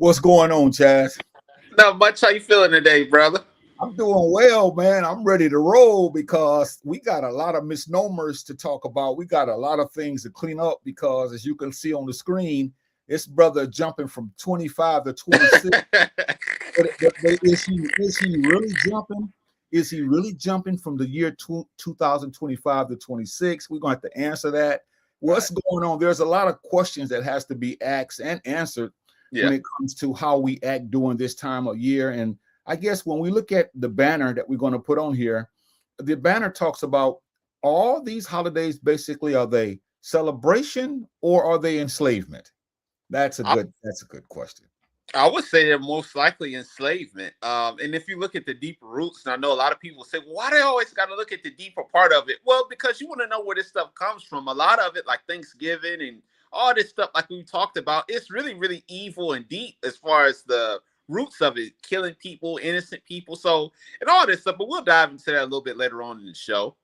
What's going on, Chaz? Not much. How you feeling today, brother? I'm doing well, man. I'm ready to roll because we got a lot of misnomers to talk about. We got a lot of things to clean up because, as you can see on the screen, this brother jumping from 25 to 26. But is he really jumping? Is he really jumping from the year 2025 to 26? We're going to have to answer that. What's Right. going on? There's a lot of questions that has to be asked and answered when Yeah. it comes to how we act during this time of year. And I guess when we look at the banner that we're going to put on here, the banner talks about all these holidays. Basically, are they celebration or are they enslavement? I, That's a good question. I would say they're most likely enslavement. And if you look at the deeper roots, and I know a lot of people say, well, why they always got to look at the deeper part of it? Well, because you want to know where this stuff comes from. A lot of it, like Thanksgiving and all this stuff, like we talked about, it's really, really evil and deep as far as the roots of it, killing people, innocent people. So, and all this stuff, but we'll dive into that a little bit later on in the show.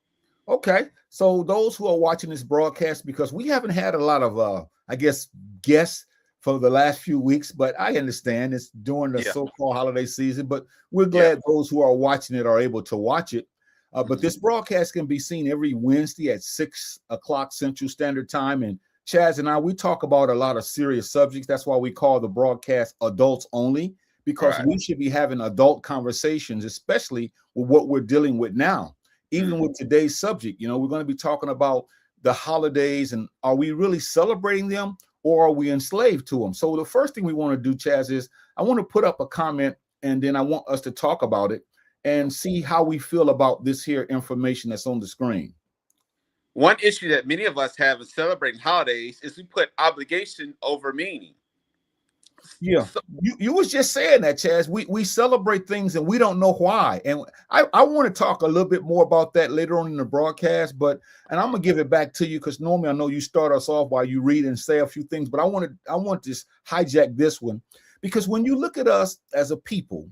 Okay, so those who are watching this broadcast, because we haven't had a lot of, I guess, guests for the last few weeks, but I understand it's during the Yeah. so-called holiday season. But we're Yeah. glad those who are watching it are able to watch it. But Mhm. this broadcast can be seen every Wednesday at 6 o'clock Central Standard Time. And Chaz and I, we talk about a lot of serious subjects. That's why we call the broadcast adults only, because Right. we should be having adult conversations, especially with what we're dealing with now. Even Mhm. with today's subject, we're going to be talking about the holidays and are we really celebrating them or are we enslaved to them? So the first thing we want to do, Chaz, is I want to put up a comment and then I want us to talk about it and see how we feel about this here information that's on the screen. One issue that many of us have in celebrating holidays is we put obligation over meaning. Yeah, So, you was just saying that, Chaz. We celebrate things and we don't know why. And I want to talk a little bit more about that later on in the broadcast. And I'm gonna give it back to you because normally I know you start us off while you read and say a few things, but I want to just hijack this one because when you look at us as a people,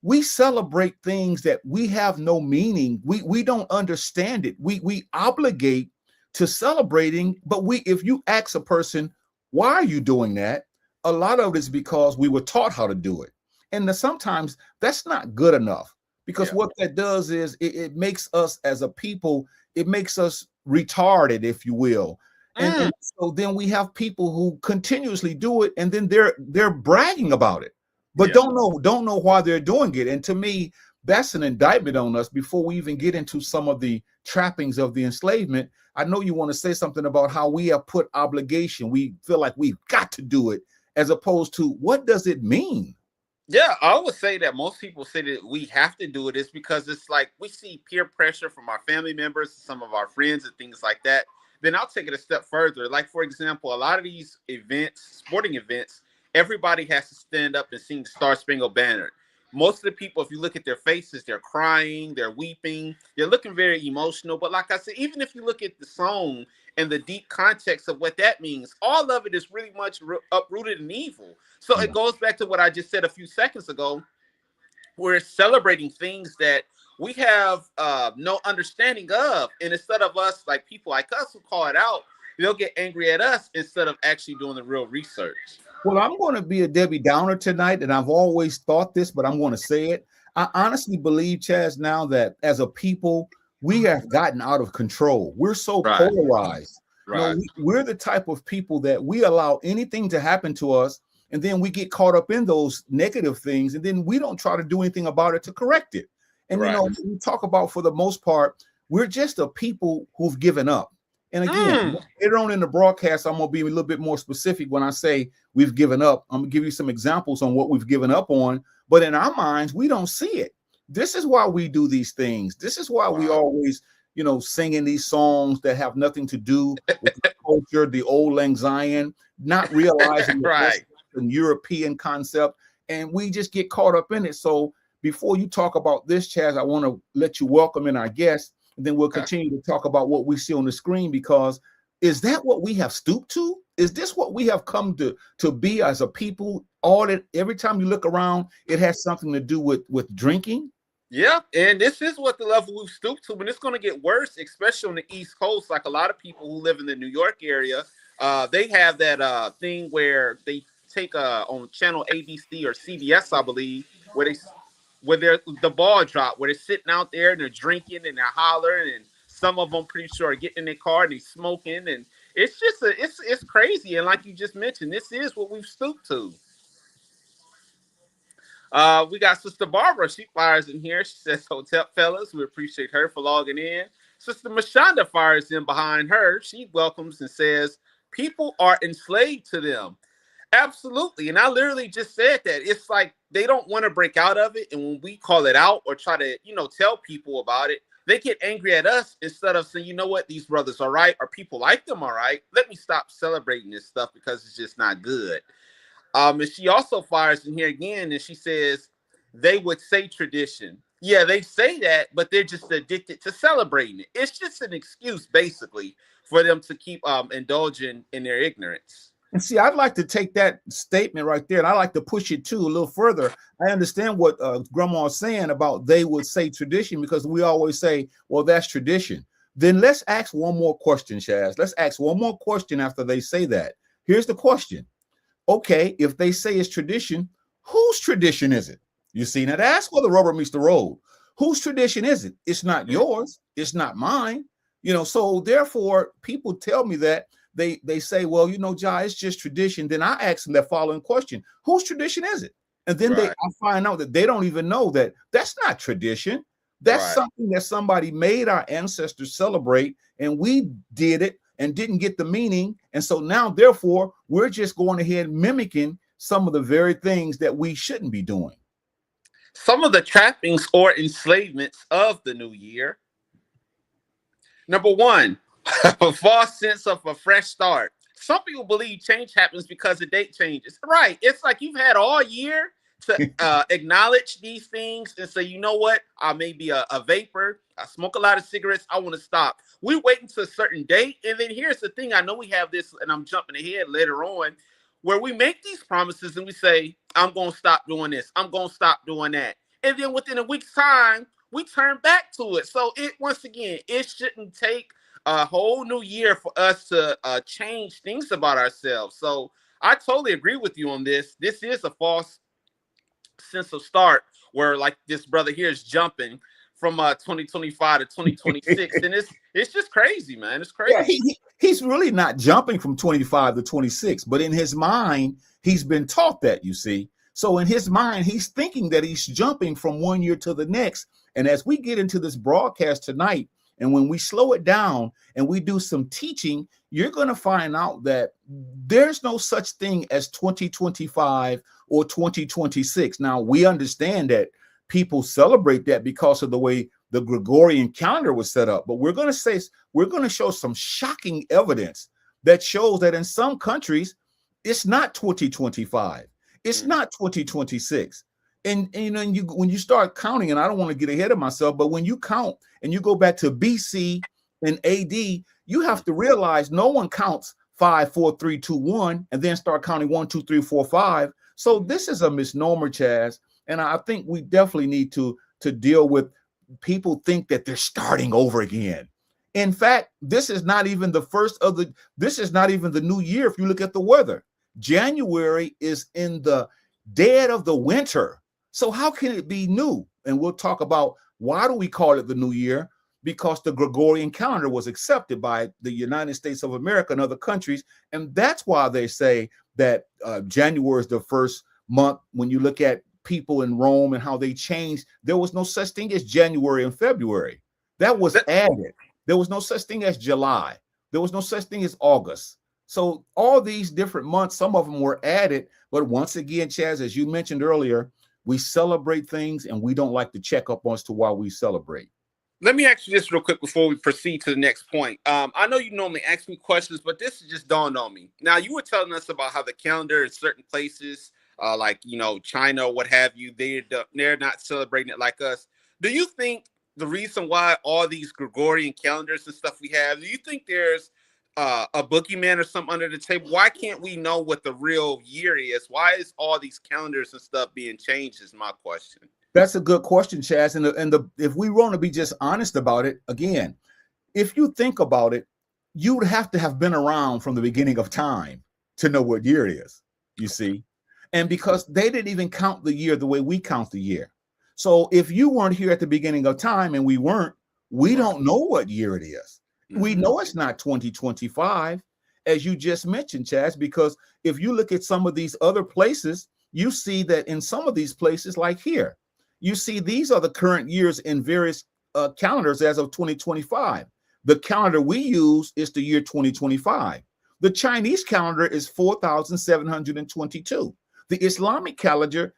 we celebrate things that we have no meaning. We don't understand it. We obligate to celebrating, but we if you ask a person, why are you doing that? A lot of it is because we were taught how to do it. And sometimes that's not good enough because yeah. what that does is it makes us as a people, it makes us retarded, if you will. And Mm, so then we have people who continuously do it and then they're bragging about it but yeah. don't know why they're doing it. And to me, that's an indictment on us before we even get into some of the trappings of the enslavement. I know you want to say something about how we have put obligation. We feel like we've got to do it, as opposed to what does it mean? Yeah, I would say that most people say that we have to do it is because it's like we see peer pressure from our family members, some of our friends, and things like that. Then I'll take it a step further. Like, for example, a lot of these events, sporting events, everybody has to stand up and sing the Star Spangled Banner. Most of the people, if you look at their faces, they're crying, they're weeping, they're looking very emotional. But like I said, even if you look at the song and the deep context of what that means, all of it is really much uprooted in evil. So it Yeah. goes back to what I just said a few seconds ago. We're celebrating things that we have no understanding of. And instead of us, like people like us who call it out, they'll get angry at us instead of actually doing the real research. Well, I'm going to be a Debbie Downer tonight, and I've always thought this, but I'm going to say it. I honestly believe, Chaz, now that as a people, we have gotten out of control. We're so Right, polarized. right, We're the type of people that we allow anything to happen to us, and then we get caught up in those negative things, and then we don't try to do anything about it to correct it. And right. we talk about for the most part, we're just a people who've given up. And again, Mm, later on in the broadcast, I'm going to be a little bit more specific when I say we've given up. I'm going to give you some examples on what we've given up on, but in our minds, we don't see it. This is why we do these things. This is why we wow. always, singing these songs that have nothing to do with the culture, the old Lang Syne, not realizing that that's Right. a European concept, and we just get caught up in it. So before you talk about this, Chaz, I want to let you welcome in our guest, and then we'll Okay. continue to talk about what we see on the screen because is that what we have stooped to? Is this what we have come to be as a people? All that every time you look around, it has something to do with drinking. Yeah, and this is what the level we've stooped to, and it's going to get worse, especially on the East Coast. Like a lot of people who live in the New York area, they have that thing where they take on channel ABC or CBS, I believe, where they're the ball drop, where they're sitting out there and they're drinking and they're hollering, and some of them pretty sure are getting in their car and they're smoking, and it's just it's crazy. And like you just mentioned, this is what we've stooped to. We got Sister Barbara. She fires in here. She says, "Hotel fellas, we appreciate her for logging in." Sister Mashonda fires in behind her. She welcomes and says, "People are enslaved to them." Absolutely. And I literally just said that. It's like they don't want to break out of it. And when we call it out or try to, tell people about it, they get angry at us instead of saying, you know what, these brothers are right, or people like them are right. Let me stop celebrating this stuff because it's just not good. And she also fires in here again and she says, they would say tradition. Yeah, they say that, but they're just addicted to celebrating it. It's just an excuse, basically, for them to keep indulging in their ignorance. And see, I'd like to take that statement right there, and I like to push it too a little further. I understand what Grandma's saying about they would say tradition, because we always say, well, that's tradition. Then let's ask one more question, Shaz. Let's ask one more question after they say that. Here's the question. Okay, if they say it's tradition, whose tradition is it? You see, now that's where the rubber meets the road. Whose tradition is it? It's not yours. It's not mine. So therefore, people tell me that. They say, well, Jai, it's just tradition. Then I ask them that following question: whose tradition is it? And then I find out that they don't even know that that's not tradition. That's something that somebody made our ancestors celebrate, and we did it and didn't get the meaning. And so now, therefore, we're just going ahead mimicking some of the very things that we shouldn't be doing. Some of the trappings or enslavements of the new year. Number one, a false sense of a fresh start. Some people believe change happens because the date changes. Right. It's like you've had all year to acknowledge these things and say, you know what? I may be a vapor. I smoke a lot of cigarettes. I want to stop. We wait until a certain date. And then here's the thing. I know we have this, and I'm jumping ahead later on, where we make these promises and we say, I'm going to stop doing this. I'm going to stop doing that. And then within a week's time, we turn back to it. So once again, it shouldn't take a whole new year for us to change things about ourselves. So I totally agree with you on this. This is a false sense of start where, like, this brother here is jumping from 2025 to 2026. And it's just crazy, man. It's crazy. Yeah, he's really not jumping from 25 to 26, but in his mind, he's been taught that, you see. So in his mind, he's thinking that he's jumping from one year to the next. And as we get into this broadcast tonight, and when we slow it down and we do some teaching, you're going to find out that there's no such thing as 2025 or 2026. Now, we understand that people celebrate that because of the way the Gregorian calendar was set up. But we're going to show some shocking evidence that shows that in some countries, it's not 2025. It's not 2026. And when you start counting, and I don't want to get ahead of myself, but when you count and you go back to BC and AD, you have to realize no one counts 5, 4, 3, 2, 1, and then start counting 1, 2, 3, 4, 5. So this is a misnomer, Chaz. And I think we definitely need to deal with people think that they're starting over again. In fact, this is not even this is not even the new year. If you look at the weather, January is in the dead of the winter. So how can it be new? And we'll talk about why do we call it the new year? Because the Gregorian calendar was accepted by the United States of America and other countries. And that's why they say that January is the first month. When you look at people in Rome and how they changed, there was no such thing as January and February. That was added. There was no such thing as July. There was no such thing as August. So all these different months, some of them were added. But once again, Chaz, as you mentioned earlier, we celebrate things and we don't like to check up as to why we celebrate. Let me ask you this real quick before we proceed to the next point. I know you normally ask me questions, but this has just dawned on me. Now, you were telling us about how the calendar in certain places, like, China or what have you, they're not celebrating it like us. Do you think the reason why all these Gregorian calendars and stuff we have, do you think there's a boogeyman or something under the table? Why can't we know what the real year is? Why is all these calendars and stuff being changed is my question. That's a good question, Chaz. And if we want to be just honest about it, again, if you think about it, you would have to have been around from the beginning of time to know what year it is. you see. And because they didn't even count the year the way we count the year. So if you weren't here at the beginning of time and we weren't, we Right. don't know what year it is. We Mhm. know it's not 2025, as you just mentioned, Chaz, because if you look at some of these other places, you see that in some of these places, like here, you see these are the current years in various calendars as of 2025. The calendar we use is the year 2025. The Chinese calendar is 4,722. The Islamic calendar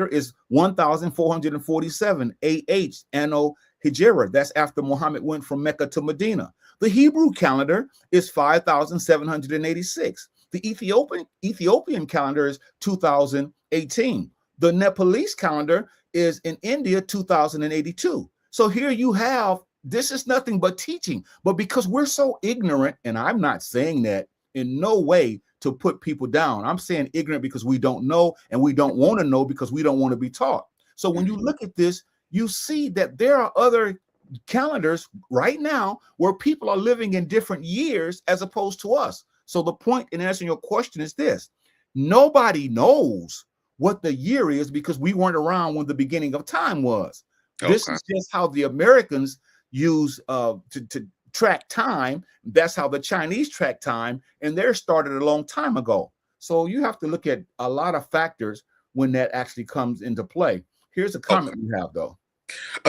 is 1,447 AH, Anno Hijra. That's after Muhammad went from Mecca to Medina. The Hebrew calendar is 5,786. The Ethiopian calendar is 2018. The Nepalese calendar is in India 2082. So here you have, this is nothing but teaching. But because we're so ignorant, and I'm not saying that in no way to put people down. I'm saying ignorant because we don't know, and we don't want to know because we don't want to be taught. So when you look at this, you see that there are other calendars right now where people are living in different years as opposed to us. So the point in answering your question is this: nobody knows what the year is because we weren't around when the beginning of time was. This Okay. is just how the Americans use to track time. That's how the Chinese track time, and theirs started a long time ago. So you have to look at a lot of factors when that actually comes into play. Here's a Okay. comment we have, though.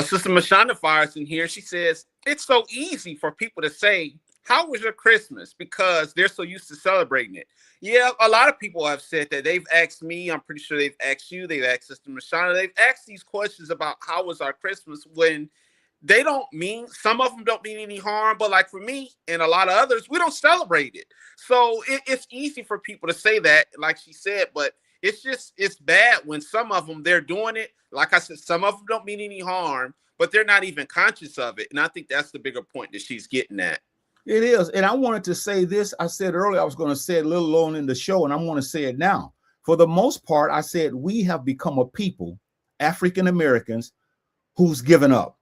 Sister Mashana fires in here. She says, it's so easy for people to say, how was your Christmas? Because they're so used to celebrating it. Yeah, a lot of people have said that. They've asked me. I'm pretty sure they've asked you. They've asked Sister Mashana. They've asked these questions about how was our Christmas when they don't mean, some of them don't mean any harm, but like for me and a lot of others, we don't celebrate it. So it's easy for people to say that, like she said, but it's bad when some of them, they're doing it. Like I said, some of them don't mean any harm, but they're not even conscious of it. And I think that's the bigger point that she's getting at. It is. And I wanted to say this. I said earlier I was going to say it a little on in the show, and I'm going to say it now. For the most part, I said we have become a people, African Americans, who's given up.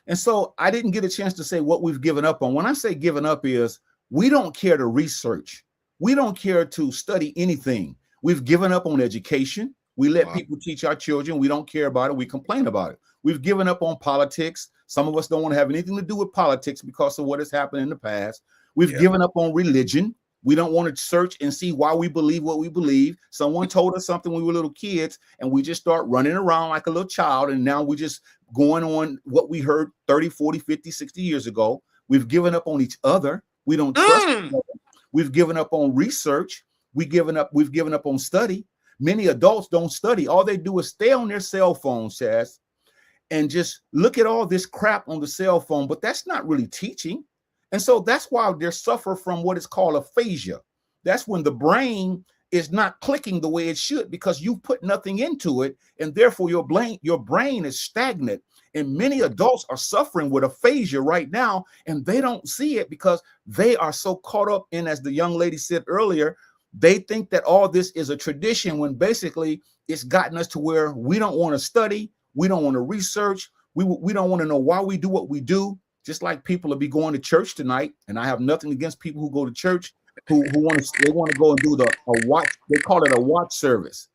And so I didn't get a chance to say what we've given up on. When I say given up is we don't care to research. We don't care to study anything. We've given up on education. We let people teach our children. We don't care about it. We complain about it. We've given up on politics. Some of us don't want to have anything to do with politics because of what has happened in the past. We've given up on religion. We don't want to search and see why we believe what we believe. Someone told us something when we were little kids, and we just start running around like a little child. And now we're just going on what we heard 30, 40, 50, 60 years ago. We've given up on each other. We don't trust each other. We've given up on research. We've given up on study. Many adults don't study. All they do is stay on their cell phone, Chaz, and just look at all this crap on the cell phone. But that's not really teaching. And so that's why they suffer from what is called aphasia. That's when the brain is not clicking the way it should because you put nothing into it, and therefore your brain is stagnant. And many adults are suffering with aphasia right now, and they don't see it because they are so caught up in, as the young lady said earlier, they think that all this is a tradition when basically it's gotten us to where we don't want to study, we don't want to research, we don't want to know why we do what we do. Just like people will be going to church tonight, and I have nothing against people who go to church who want to go and do a watch. They call it a watch service,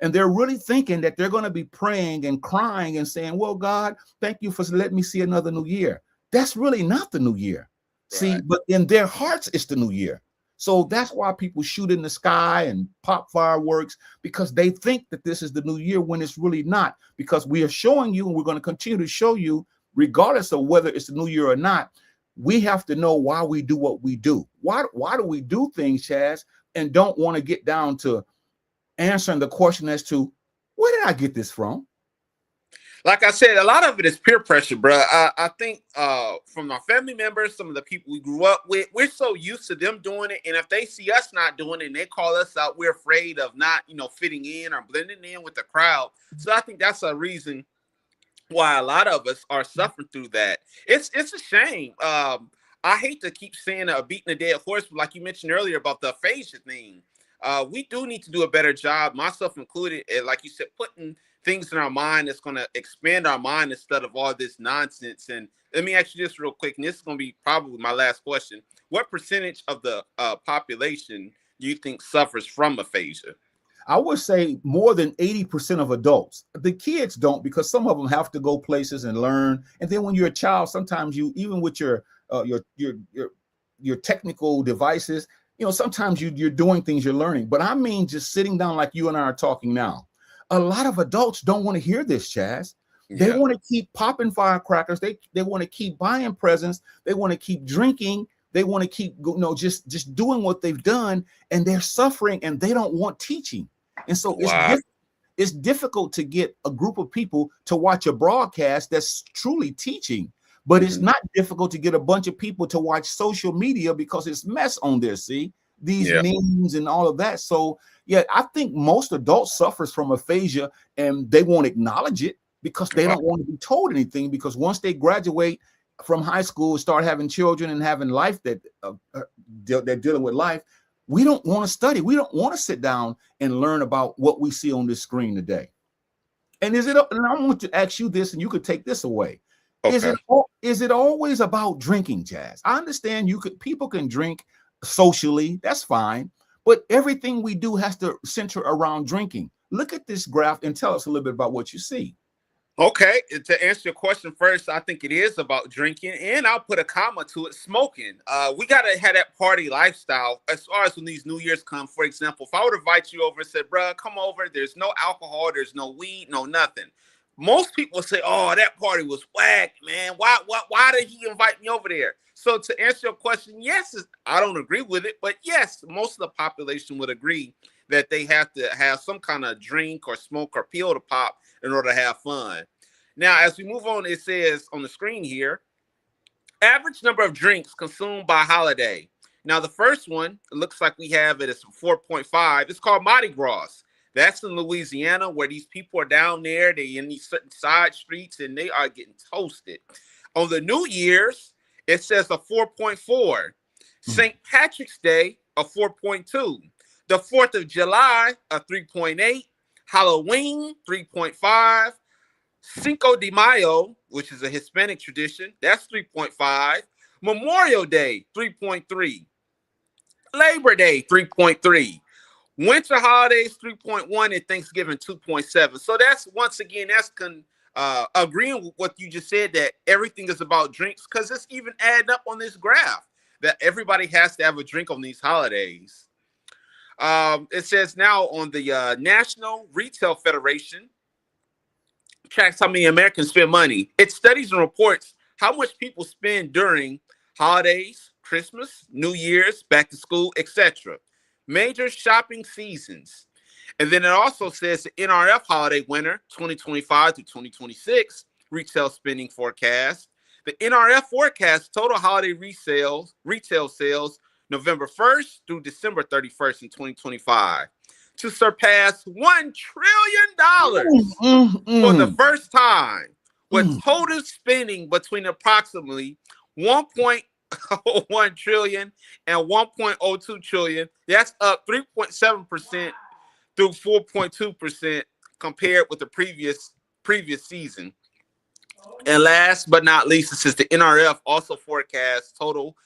and they're really thinking that they're going to be praying and crying and saying, "Well, God, thank you for letting me see another new year." That's really not the new year. Right. See, but in their hearts, it's the new year. So that's why people shoot in the sky and pop fireworks, because they think that this is the new year when it's really not. Because we are showing you, and we're going to continue to show you, regardless of whether it's the new year or not, we have to know why we do what we do. Why do we do things, Chaz, and don't want to get down to answering the question as to where did I get this from? Like I said, a lot of it is peer pressure, bro. I think from our family members, some of the people we grew up with, we're so used to them doing it. And if they see us not doing it and they call us out, we're afraid of not, fitting in or blending in with the crowd. So I think that's a reason why a lot of us are suffering through that. It's a shame. I hate to keep saying beating a dead horse, but like you mentioned earlier about the aphasia thing, we do need to do a better job, myself included, and like you said, putting things in our mind that's going to expand our mind instead of all this nonsense. And let me ask you this real quick, and this is going to be probably my last question. What percentage of the population do you think suffers from aphasia? I would say more than 80% of adults. The kids don't, because some of them have to go places and learn. And then when you're a child, sometimes you, even with your technical devices, sometimes you're doing things, you're learning. But I mean, just sitting down like you and I are talking now. A lot of adults don't want to hear this, Chaz. They want to keep popping firecrackers. They want to keep buying presents. They want to keep drinking. They want to keep, just doing what they've done, and they're suffering, and they don't want teaching. And so it's difficult to get a group of people to watch a broadcast that's truly teaching. But it's not difficult to get a bunch of people to watch social media because it's mess on there. See, these memes and all of that. So yeah, I think most adults suffers from aphasia, and they won't acknowledge it because they don't want to be told anything. Because once they graduate from high school, start having children and having life that they're dealing with life, we don't want to study. We don't want to sit down and learn about what we see on this screen today. And and I want to ask you this, and you could take this away. Okay. Is it always about drinking, Chaz? I understand people can drink socially, that's fine, but everything we do has to center around drinking. Look at this graph and tell us a little bit about what you see. Okay, to answer your question first, I think it is about drinking, and I'll put a comma to it, smoking. We got to have that party lifestyle as far as when these New Year's come. For example, if I would invite you over and said, bruh, come over, there's no alcohol, there's no weed, no nothing. Most people say, oh, that party was whack, man. Why did he invite me over there? So to answer your question, yes, I don't agree with it, but yes, most of the population would agree that they have to have some kind of drink or smoke or pill to pop in order to have fun. Now, as we move on, it says on the screen here, average number of drinks consumed by holiday. Now, the first one, it looks like we have it as 4.5. It's called Mardi Gras. That's in Louisiana, where these people are down there. They in these certain side streets, and they are getting toasted. On the New Year's, it says a 4.4. St. Patrick's Day, a 4.2. The 4th of July, a 3.8. Halloween, 3.5. Cinco de Mayo, which is a Hispanic tradition, that's 3.5. Memorial Day, 3.3. Labor Day, 3.3. Winter holidays, 3.1, and Thanksgiving, 2.7. So that's, once again, that's agreeing with what you just said, that everything is about drinks, because it's even adding up on this graph that everybody has to have a drink on these holidays. It says now on the National Retail Federation, tracks how many Americans spend money. It studies and reports how much people spend during holidays, Christmas, New Year's, back to school, etc. Major shopping seasons. And then it also says the NRF holiday winter 2025 to 2026 retail spending forecast. The NRF forecast total holiday retail sales November 1st through December 31st in 2025 to surpass $1 trillion for the first time, with total spending between approximately 1.01 trillion and 1.02 trillion. That's up 3.7% through 4.2% compared with the previous season. And last but not least, it says the NRF also forecasts total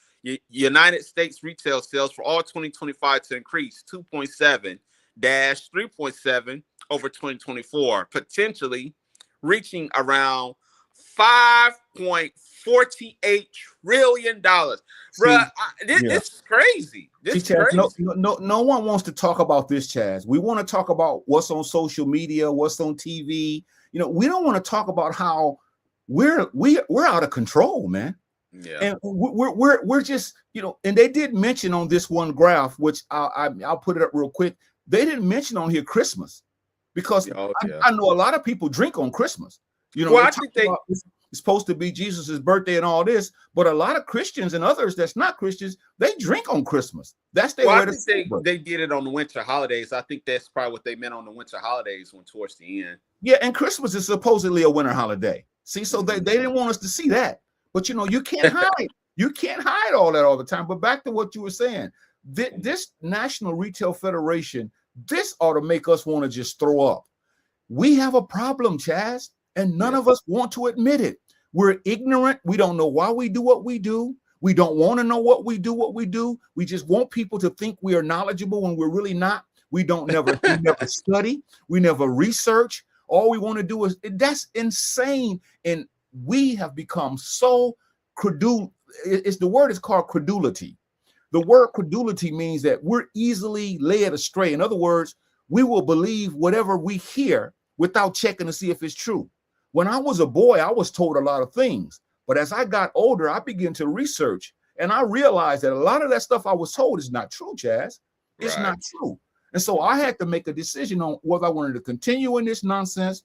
United States retail sales for all 2025 to increase 2.7-3.7 over 2024, potentially reaching around $5.48 trillion. Bruh, this is crazy. This is crazy. No one wants to talk about this, Chaz. We want to talk about what's on social media, what's on TV. We don't want to talk about how we're out of control, man. Yeah. And we're just, and they did mention on this one graph, which I'll put it up real quick. They didn't mention on here Christmas, because I know a lot of people drink on Christmas. I think it's supposed to be Jesus's birthday and all this, but a lot of Christians and others that's not Christians, they drink on Christmas. That's their way to celebrate. They did it on the winter holidays. I think that's probably what they meant on the winter holidays when towards the end. Yeah, and Christmas is supposedly a winter holiday. See, so they didn't want us to see that. But you can't hide. You can't hide all that all the time. But back to what you were saying, this National Retail Federation, this ought to make us want to just throw up. We have a problem, Chaz, and none of us want to admit it. We're ignorant. We don't know why we do what we do. We don't want to know what we do. We just want people to think we are knowledgeable when we're really not. We never study, we never research. All we want to do is that's insane. And we have become so credul. It's the word is called credulity. The word credulity means that we're easily led astray. In other words, we will believe whatever we hear without checking to see if it's true. When I was a boy, I was told a lot of things, but as I got older, I began to research and I realized that a lot of that stuff I was told is not true, Chaz. It's not true. And so I had to make a decision on whether I wanted to continue in this nonsense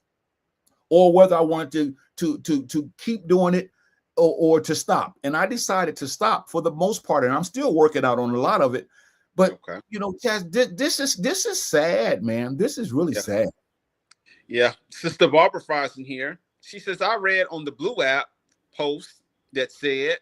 or whether I wanted to keep doing it or to stop. And I decided to stop for the most part, and I'm still working out on a lot of it. But you know, Chaz, this is sad, man. This is really sad. Yeah, Sister Barbara Fry's in here. She says, I read on the Blue app post that said,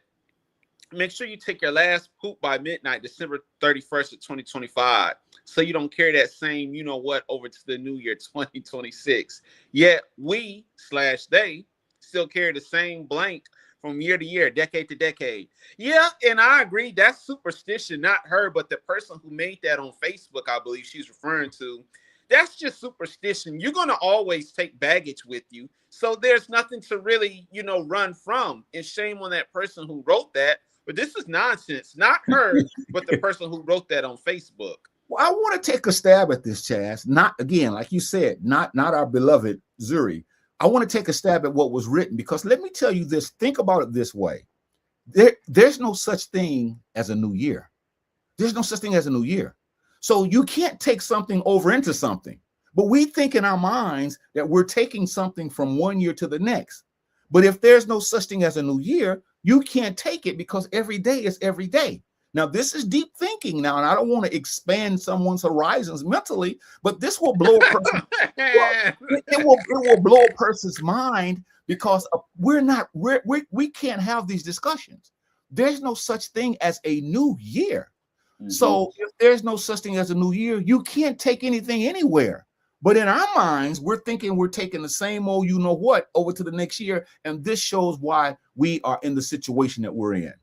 make sure you take your last poop by midnight, December 31st of 2025, so you don't carry that same you know what over to the new year 2026. Yet we/they still carry the same blank from year to year, decade to decade. Yeah, and I agree. That's superstition, not her, but the person who made that on Facebook, I believe she's referring to. That's just superstition. You're going to always take baggage with you. So there's nothing to really, you know, run from. And shame on that person who wrote that. But this is nonsense. Not her, but the person who wrote that on Facebook. Well, I want to take a stab at this, Chaz. Not, again, like you said, not our beloved Zuri. I want to take a stab at what was written, because let me tell you this. Think about it this way. There's no such thing as a new year. There's no such thing as a new year. So you can't take something over into something. But we think in our minds that we're taking something from one year to the next. But if there's no such thing as a new year, you can't take it, because every day is every day. Now, this is deep thinking now, and I don't want to expand someone's horizons mentally, but this will blow a person. It will blow a person's mind, because we can't have these discussions. There's no such thing as a new year. Mm-hmm. So if there's no such thing as a new year, you can't take anything anywhere. But in our minds, we're thinking we're taking the same old you know what over to the next year. And this shows why we are in the situation that we're in.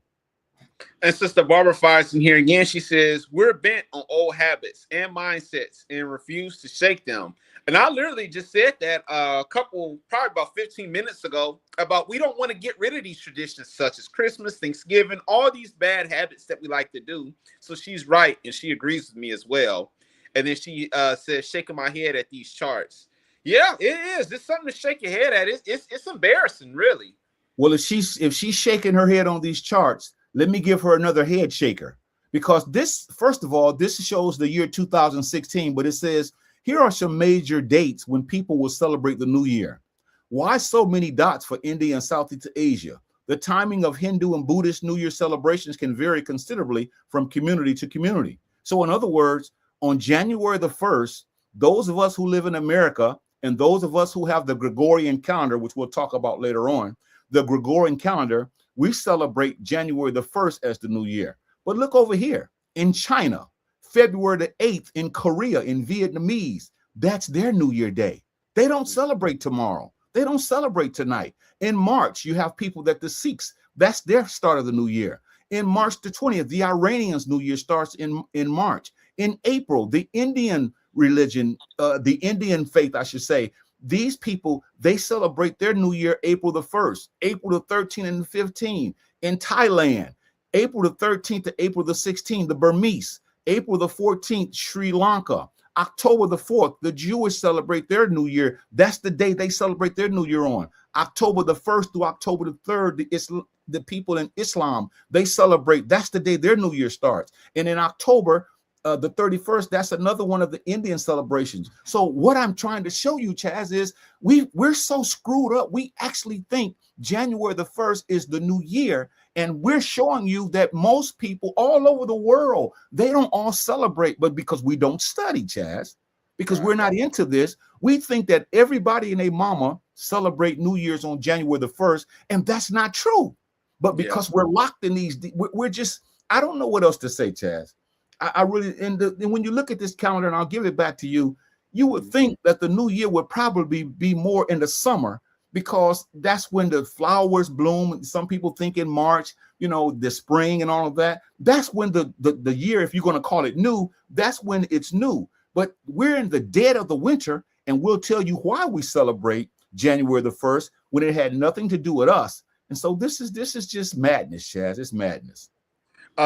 And Sister Barbara Fires in here again. She says, we're bent on old habits and mindsets and refuse to shake them. And I literally just said that probably about 15 minutes ago, about we don't want to get rid of these traditions such as Christmas, Thanksgiving, all these bad habits that we like to do. So she's right, and she agrees with me as well. And then she says, shaking my head at these charts. Yeah, it is. It's something to shake your head at. It's embarrassing, really. Well, if she's shaking her head on these charts, let me give her another head shaker, because this, first of all, this shows the year 2016, but it says, here are some major dates when people will celebrate the new year. Why so many dots for India and Southeast Asia? The timing of Hindu and Buddhist New Year celebrations can vary considerably from community to community. So in other words, on January the 1st, those of us who live in America and those of us who have the Gregorian calendar, which we'll talk about later on, the Gregorian calendar, we celebrate January the 1st as the new year. But look over here in China, February the 8th, in Korea, in Vietnamese, that's their New Year day. They don't celebrate tomorrow. They don't celebrate tonight. In March, you have people that the Sikhs, that's their start of the new year. In March the 20th, the Iranians' New Year starts in March. In April, the Indian religion, the Indian faith, I should say, these people, they celebrate their New Year April the 1st, April the 13th and the 15th. In Thailand, April the 13th to April the 16th, the Burmese. April the 14th, Sri Lanka. October the 4th, the Jewish celebrate their New Year. That's the day they celebrate their New Year on. October the 1st through October the 3rd, the people in Islam, they celebrate. That's the day their New Year starts. And in October, the 31st, that's another one of the Indian celebrations. So what I'm trying to show you, Chaz, is we're so screwed up. We actually think January the 1st is the new year. And we're showing you that most people all over the world, they don't all celebrate, but because we don't study, Chaz, because we're not into this, we think that everybody and their mama celebrate New Year's on January the 1st, and that's not true. But because we're locked in these, we're just, I don't know what else to say, Chaz. I really, and when you look at this calendar, and I'll give it back to you, you would think that the new year would probably be more in the summer, because that's when the flowers bloom. Some people think in March, you know, the spring and all of that. That's when the year, if you're going to call it new, that's when it's new. But we're in the dead of the winter, and we'll tell you why we celebrate January the 1st when it had nothing to do with us. And so this is just madness, Chaz. It's madness.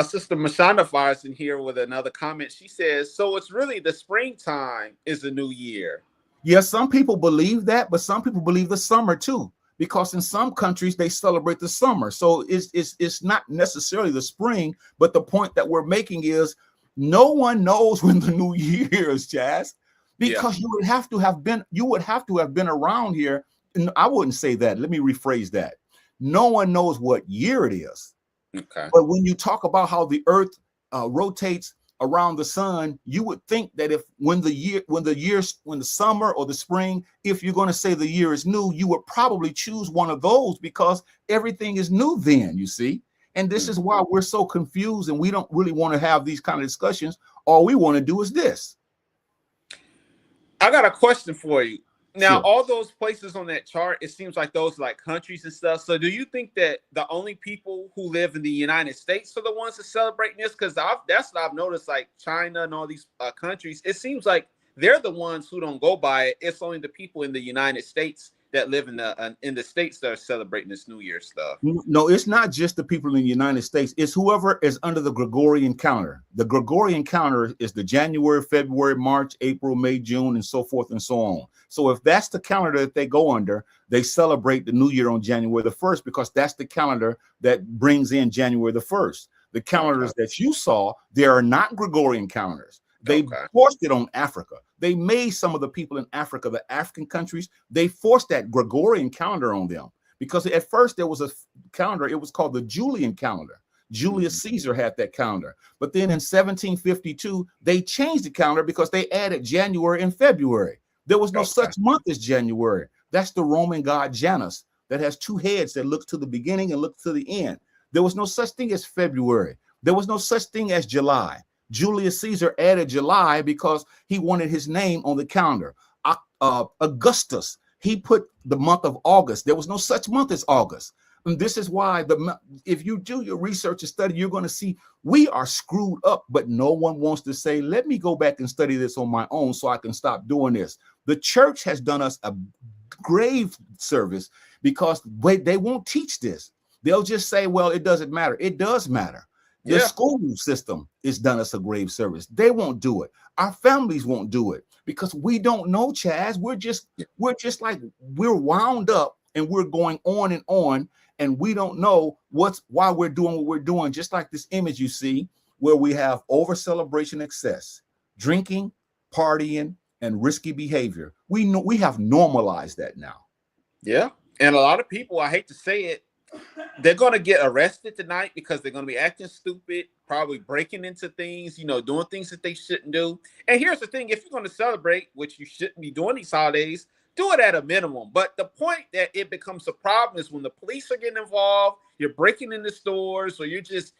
Sister Mashonda fires in here with another comment. She says, "So it's really the springtime is the new year." Yes, some people believe that, but some people believe the summer too, because in some countries they celebrate the summer. So it's not necessarily the spring, but the point that we're making is no one knows when the new year is, Jazz, because you would have to have been around here. And I wouldn't say that. Let me rephrase that. No one knows what year it is. Okay. But when you talk about how the earth rotates around the sun, you would think that if when the summer or the spring, if you're going to say the year is new, you would probably choose one of those because everything is new then, you see. And this is why we're so confused and we don't really want to have these kind of discussions. All we want to do is this. I got a question for you. Now, Sure. all those places on that chart, it seems like those like countries and stuff. So do you think that the only people who live in the United States are the ones that celebrate this? Because that's what I've noticed, like China and all these countries. It seems like they're the ones who don't go by it. It's only the people in the United States that live in the states that are celebrating this New Year stuff. No, it's not just the people in the United States. It's whoever is under the Gregorian calendar. The Gregorian calendar is the January, February, March, April, May, June, and so forth and so on. So if that's the calendar that they go under, they celebrate the New Year on January the 1st because that's the calendar that brings in January the 1st. The calendars that you saw, they are not Gregorian calendars. They forced it on Africa. They made some of the people in Africa, the African countries, they forced that Gregorian calendar on them because at first there was a calendar. It was called the Julian calendar. Julius Caesar had that calendar. But then in 1752, they changed the calendar because they added January and February. There was no such month as January. That's the Roman god Janus that has two heads that look to the beginning and look to the end. There was no such thing as February. There was no such thing as July. Julius Caesar added July because he wanted his name on the calendar. Augustus, he put the month of August. There was no such month as August. And this is why if you do your research and study, you're going to see we are screwed up, but no one wants to say, let me go back and study this on my own so I can stop doing this. The church has done us a grave service because they won't teach this. They'll just say, well, it doesn't matter. It does matter. The school system has done us a grave service. They won't do it. Our families won't do it because we don't know, Chaz. We're just like we're wound up and we're going on, and we don't know why we're doing what we're doing. Just like this image you see where we have over celebration excess, drinking, partying, and risky behavior. We have normalized that now. Yeah. And a lot of people, I hate to say it, they're going to get arrested tonight because they're going to be acting stupid, probably breaking into things, doing things that they shouldn't do. And here's the thing. If you're going to celebrate, which you shouldn't be doing these holidays, do it at a minimum. But the point that it becomes a problem is when the police are getting involved, you're breaking into stores, or you're just,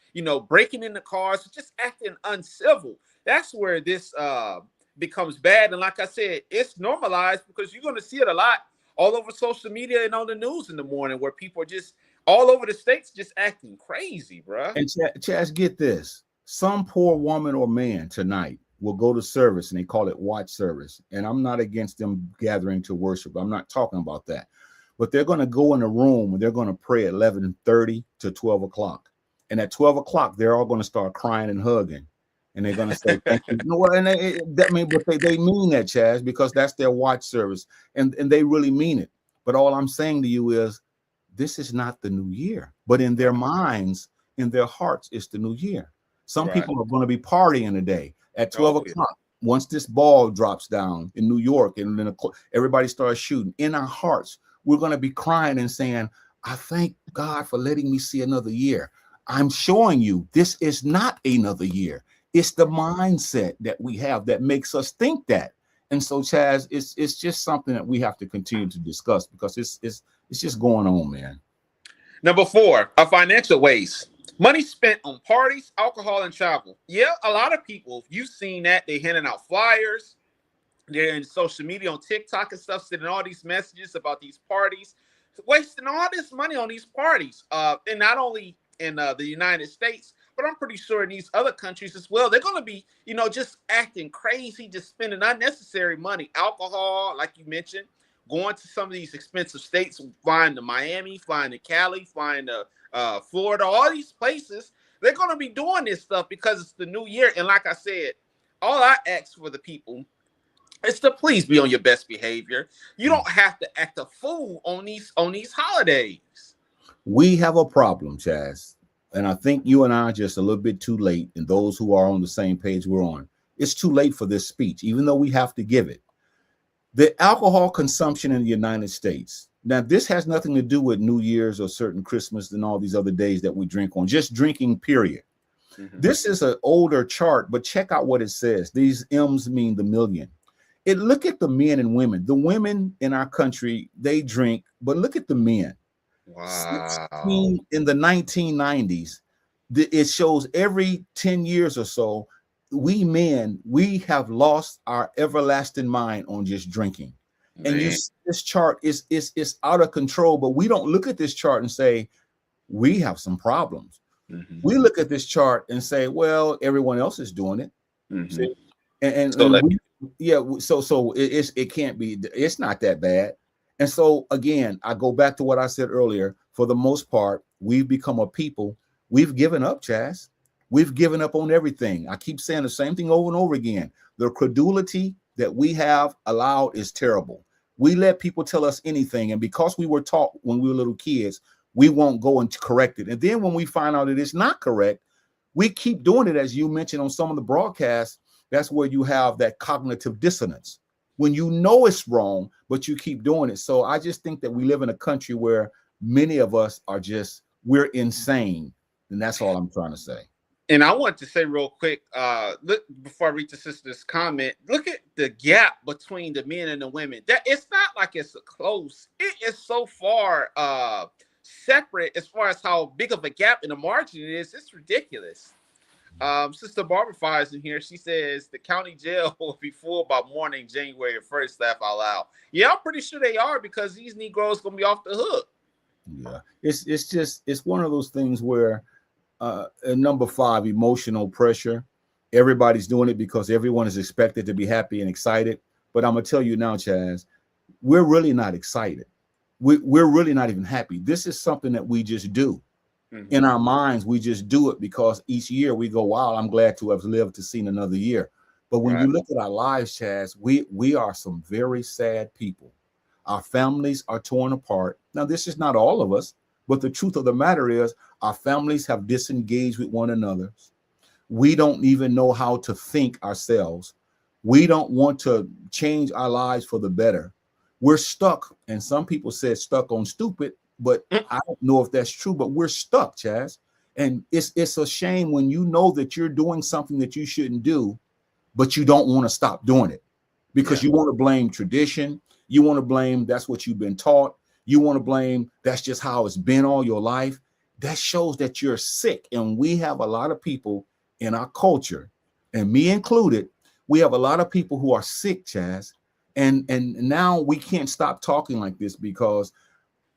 breaking into cars, just acting uncivil. That's where this becomes bad. And like I said, it's normalized because you're going to see it a lot all over social media and on the news in the morning where people are just all over the states just acting crazy, bro. And Chaz, get this. Some poor woman or man tonight will go to service and they call it watch service. And I'm not against them gathering to worship. I'm not talking about that. But they're going to go in a room and they're going to pray at 11:30 to 12 o'clock. And at 12 o'clock, they're all going to start crying and hugging. And they're going to say, thank you. And they mean that, Chaz, because that's their watch service. And they really mean it. But all I'm saying to you is, this is not the new year, but in their minds, in their hearts, it's the new year. Some people are going to be partying today at 12 o'clock. Once this ball drops down in New York and then everybody starts shooting, in our hearts, we're going to be crying and saying, I thank God for letting me see another year. I'm showing you this is not another year. It's the mindset that we have that makes us think that. And so, Chaz, it's just something that we have to continue to discuss because it's just going on, man. Number 4, a financial waste. Money spent on parties, alcohol, and travel. Yeah, a lot of people, you've seen that. They're handing out flyers. They're in social media on TikTok and stuff, sending all these messages about these parties, wasting all this money on these parties. And not only in the United States, but I'm pretty sure in these other countries as well, they're going to be, just acting crazy, just spending unnecessary money. Alcohol, like you mentioned, going to some of these expensive states, flying to Miami, flying to Cali, flying to Florida, all these places. They're going to be doing this stuff because it's the new year. And like I said, all I ask for the people is to please be on your best behavior. You don't have to act a fool on these holidays. We have a problem, Chaz, and I think you and I are just a little bit too late. And those who are on the same page we're on, it's too late for this speech, even though we have to give it. The alcohol consumption in the United States. Now, this has nothing to do with New Year's or certain Christmas and all these other days that we drink on, just drinking, period. Mm-hmm. This is an older chart, but check out what it says. These M's mean the million. Look at the men and women. The women in our country, they drink, but look at the men. Wow. In the 1990s, it shows every 10 years or so, we men, we have lost our everlasting mind on just drinking. Man. And this chart is out of control, but we don't look at this chart and say, we have some problems. Mm-hmm. We look at this chart and say, well, everyone else is doing it. Mm-hmm. See? So it can't be, it's not that bad. And so again, I go back to what I said earlier. For the most part, we've become a people. We've given up, Chaz. We've given up on everything. I keep saying the same thing over and over again. The credulity that we have allowed is terrible. We let people tell us anything. And because we were taught when we were little kids, we won't go and correct it. And then when we find out that it's not correct, we keep doing it. As you mentioned on some of the broadcasts, that's where you have that cognitive dissonance. When you know it's wrong, but you keep doing it. So I just think that we live in a country where many of us are we're insane. And that's all I'm trying to say. And I want to say real quick, look, before I read the sister's comment, look at the gap between the men and the women. That it's not like it's close. It is so far separate as far as how big of a gap in the margin it is. It's ridiculous. Sister Barbara Fires in here. She says the county jail will be full by morning January 1st. Laugh out loud. Yeah, I'm pretty sure they are, because these Negroes gonna be off the hook. Yeah, it's one of those things where number 5, emotional pressure. Everybody's doing it because everyone is expected to be happy and excited. But I'm gonna tell you now, Chaz, we're really not excited. We're really not even happy. This is something that we just do. Mm-hmm. In our minds, we just do it because each year we go, wow, I'm glad to have lived to see another year. But when you look at our lives, Chaz, we are some very sad people. Our families are torn apart. Now, this is not all of us, but the truth of the matter is our families have disengaged with one another. We don't even know how to think ourselves. We don't want to change our lives for the better. We're stuck. And some people said stuck on stupid, but I don't know if that's true, but we're stuck, Chaz. And it's a shame when you know that you're doing something that you shouldn't do, but you don't want to stop doing it because you want to blame tradition. You want to blame that's what you've been taught. You want to blame that's just how it's been all your life. That shows that you're sick. And we have a lot of people in our culture, and me included, we have a lot of people who are sick, Chaz. And now we can't stop talking like this because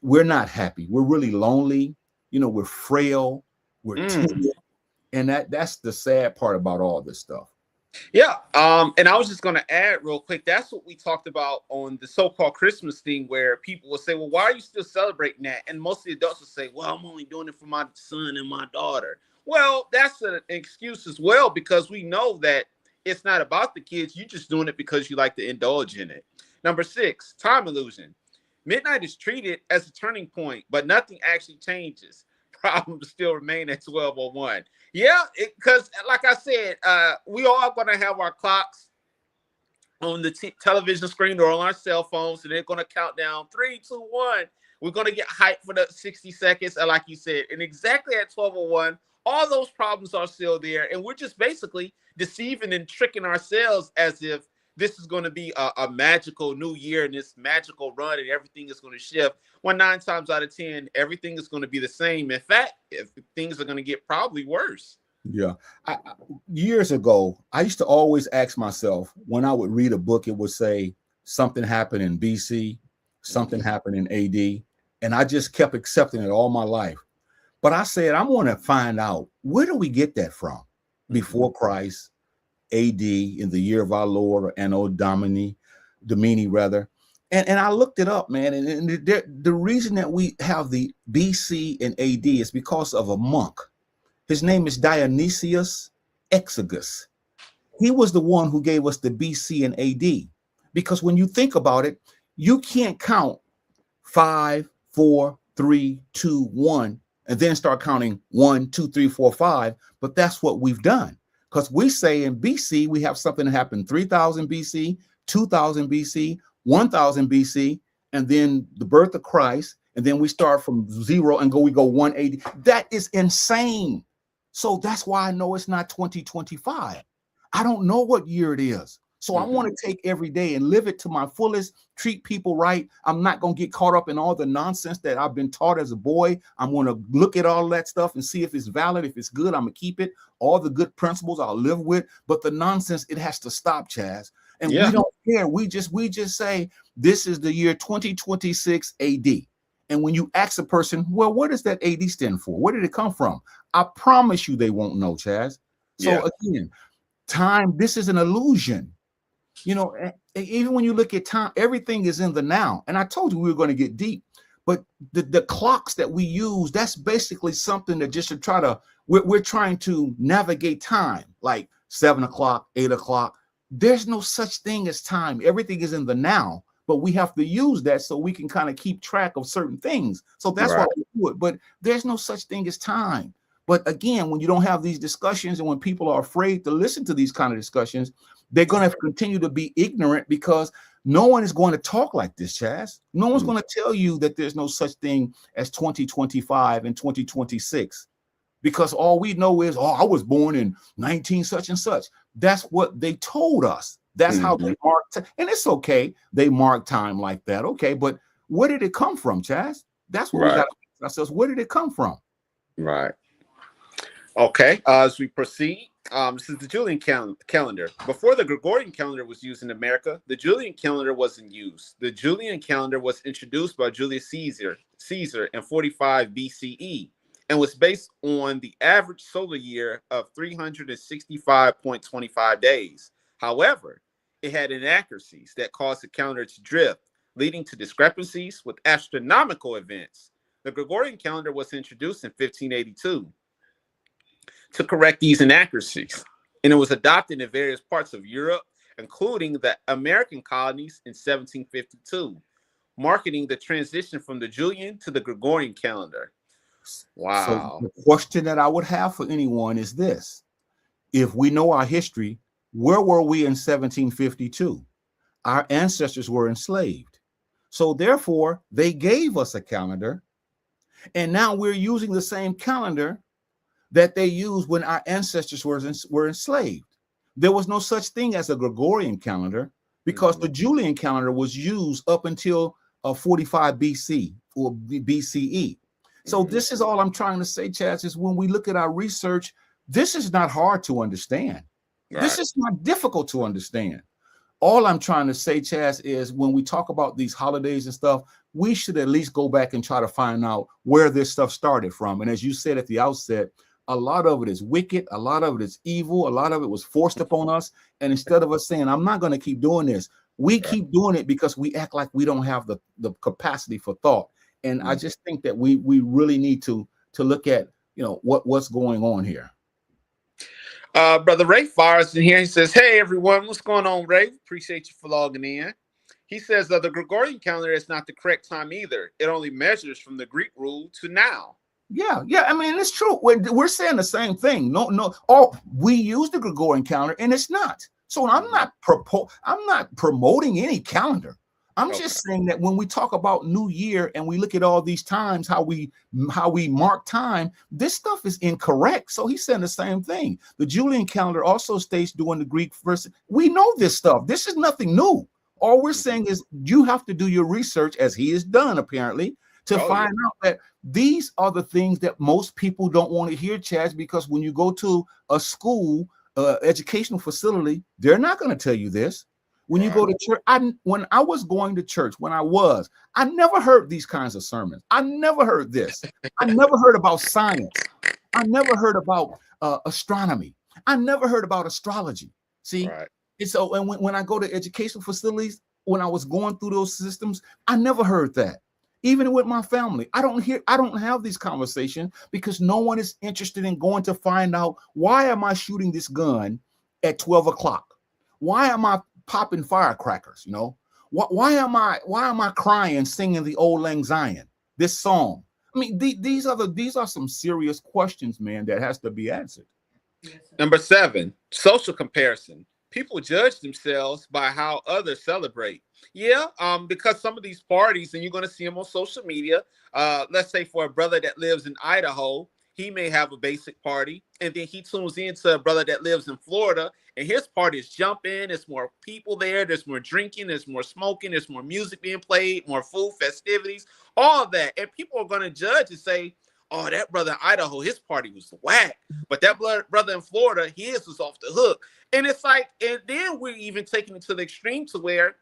we're not happy. We're really lonely. We're frail. We're timid. And that's the sad part about all this stuff. Yeah. And I was just going to add real quick. That's what we talked about on the so-called Christmas thing, where people will say, well, why are you still celebrating that? And most of the adults will say, well, I'm only doing it for my son and my daughter. Well, that's an excuse as well, because we know that it's not about the kids. You're just doing it because you like to indulge in it. Number 6, time illusion. Midnight is treated as a turning point, but nothing actually changes. Problems still remain at 12:01. Yeah, because like I said, we all going to have our clocks on the television screen or on our cell phones, and they're going to count down 3, 2, 1. We're going to get hyped for the 60 seconds, and like you said, and exactly at 12:01, all those problems are still there, and we're just basically deceiving and tricking ourselves as if this is going to be a magical new year and this magical run and everything is going to shift. When 9 times out of 10, everything is going to be the same. In fact, if things are going to get probably worse. Yeah. Years ago, I used to always ask myself, when I would read a book, it would say something happened in BC, something happened in AD, and I just kept accepting it all my life. But I said, I want to find out, where do we get that from? Before Christ, AD, in the year of our Lord, or Anno Domini rather. And I looked it up, man. And the reason that we have the BC and AD is because of a monk. His name is Dionysius Exiguus. He was the one who gave us the BC and AD. Because when you think about it, you can't count 5, 4, 3, 2, 1, and then start counting 1, 2, 3, 4, 5. But that's what we've done. Because we say in BC, we have something that happened 3000 BC, 2000 BC, 1000 BC, and then the birth of Christ. And then we start from 0 and we go 180. That is insane. So that's why I know it's not 2025. I don't know what year it is. So I want to take every day and live it to my fullest, treat people right. I'm not going to get caught up in all the nonsense that I've been taught as a boy. I'm going to look at all that stuff and see if it's valid. If it's good, I'm going to keep it. All the good principles I'll live with. But the nonsense, it has to stop, Chaz. And we don't care. We just say this is the year 2026 AD. And when you ask a person, well, what does that AD stand for? Where did it come from? I promise you they won't know, Chaz. So again, time, this is an illusion. You know, even when you look at time, everything is in the now. And I told you we were going to get deep, but the clocks that we use, that's basically something that just to try to, we're trying to navigate time, like 7 o'clock, 8 o'clock. There's no such thing as time. Everything is in the now, but we have to use that so we can kind of keep track of certain things. So that's why we do it. But there's no such thing as time. But again, when you don't have these discussions and when people are afraid to listen to these kind of discussions, they're going to continue to be ignorant because no one is going to talk like this, Chaz. No one's going to tell you that there's no such thing as 2025 and 2026 because all we know is, oh, I was born in 19 such and such. That's what they told us. That's how they marked. And it's okay. They mark time like that. Okay. But where did it come from, Chaz? That's what we got to ask ourselves. Where did it come from? Right. Okay. As we proceed, this is the Julian calendar. Before the Gregorian calendar was used in America, the Julian calendar wasn't used. The Julian calendar was introduced by Julius Caesar in 45 BCE and was based on the average solar year of 365.25 days. However, it had inaccuracies that caused the calendar to drift, leading to discrepancies with astronomical events. The Gregorian calendar was introduced in 1582 to correct these inaccuracies, and it was adopted in various parts of Europe, including the American colonies in 1752, marking the transition from the Julian to the Gregorian calendar. Wow. So the question that I would have for anyone is this. If we know our history, where were we in 1752? Our ancestors were enslaved. So therefore, they gave us a calendar, and now we're using the same calendar that they used when our ancestors were enslaved. There was no such thing as a Gregorian calendar because the Julian calendar was used up until 45 BC or BCE. So this is all I'm trying to say, Chaz, is when we look at our research, this is not hard to understand. Right. This is not difficult to understand. All I'm trying to say, Chaz, is when we talk about these holidays and stuff, we should at least go back and try to find out where this stuff started from. And as you said at the outset, a lot of it is wicked. A lot of it is evil. A lot of it was forced upon us. And instead of us saying, I'm not going to keep doing this, we keep doing it because we act like we don't have the capacity for thought. And I just think that we really need to look at, what's going on here. Brother Ray fires in here. He says, hey, everyone, what's going on, Ray? Appreciate you for logging in. He says the Gregorian calendar is not the correct time either. It only measures from the Greek rule to now. Yeah. I mean, it's true. We're saying the same thing. No. We use the Gregorian calendar, and it's not. So I'm not promoting any calendar. I'm just saying that when we talk about New Year and we look at all these times, how we mark time, this stuff is incorrect. So he's saying the same thing. The Julian calendar also states during the Greek verse. We know this stuff. This is nothing new. All we're saying is you have to do your research, as he has done apparently, to find out that these are the things that most people don't want to hear, Chaz, because when you go to a school, educational facility, they're not going to tell you this. When you go to church, when I was going to church, I never heard these kinds of sermons. I never heard this. I never heard about science. I never heard about astronomy. I never heard about astrology. See, Right. and so and when I go to educational facilities, when I was going through those systems, I never heard that. Even with my family, I don't have these conversations because no one is interested in going to find out, why am I shooting this gun at 12 o'clock? Why am I popping firecrackers? Why am I crying singing the Old Lang Syne, this song? I mean, these are some serious questions, man, that has to be answered. Number 7, social comparison. People judge themselves by how others celebrate. Yeah, because some of these parties, and you're going to see them on social media. Let's say for a brother that lives in Idaho, he may have a basic party, and then he tunes into a brother that lives in Florida, and his party is jumping. There's more people there. There's more drinking. There's more smoking. There's more music being played, more food, festivities, all of that. And people are going to judge and say, oh, that brother in Idaho, his party was whack. But that brother in Florida, his was off the hook. And it's like, and then we're even taking it to the extreme to where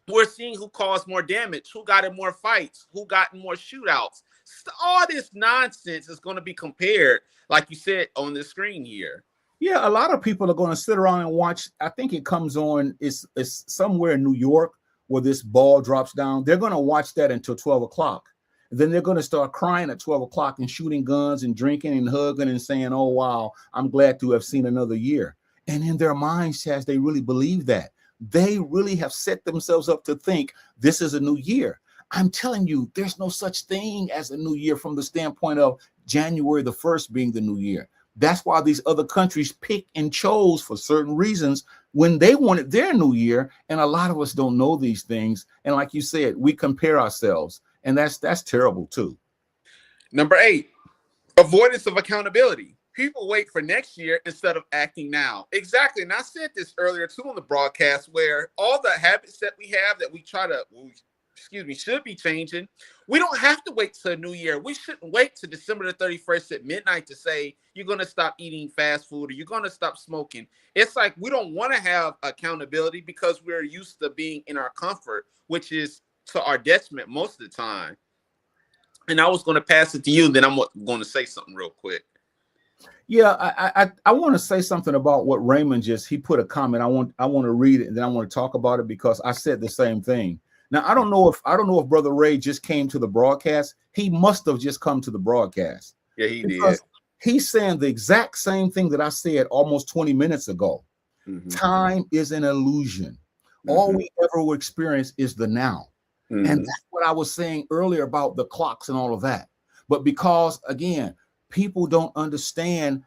we're seeing who caused more damage, who got in more fights, who got in more shootouts. So all this nonsense is going to be compared, like you said, on the screen here. Yeah, a lot of people are going to sit around and watch. I think it comes on, it's somewhere in New York where this ball drops down. They're going to watch that until 12 o'clock. Then they're going to start crying at 12 o'clock and shooting guns and drinking and hugging and saying, oh, wow, I'm glad to have seen another year. And in their minds, Chaz, they really believe that. They really have set themselves up to think this is a new year. I'm telling you, there's no such thing as a new year from the standpoint of January the 1st being the new year. That's why these other countries picked and chose for certain reasons when they wanted their new year. And a lot of us don't know these things. And like you said, we compare ourselves. And that's terrible, too. Number 8, avoidance of accountability. People wait for next year instead of acting now. Exactly. And I said this earlier, too, on the broadcast, where all the habits that we have that we should be changing. We don't have to wait till New Year. We shouldn't wait till December the 31st at midnight to say you're going to stop eating fast food or you're going to stop smoking. It's like we don't want to have accountability because we're used to being in our comfort, which is to our detriment most of the time. And I was going to pass it to you, and then I'm going to say something real quick. Yeah, I want to say something about what Raymond he put a comment. I want to read it, and then I want to talk about it because I said the same thing. Now, I don't know if Brother Ray just came to the broadcast. He must have just come to the broadcast. Yeah, he did. He's saying the exact same thing that I said almost 20 minutes ago. Mm-hmm. Time is an illusion. Mm-hmm. All we ever will experience is the now. Mm-hmm. And that's what I was saying earlier about the clocks and all of that. But because, again, people don't understand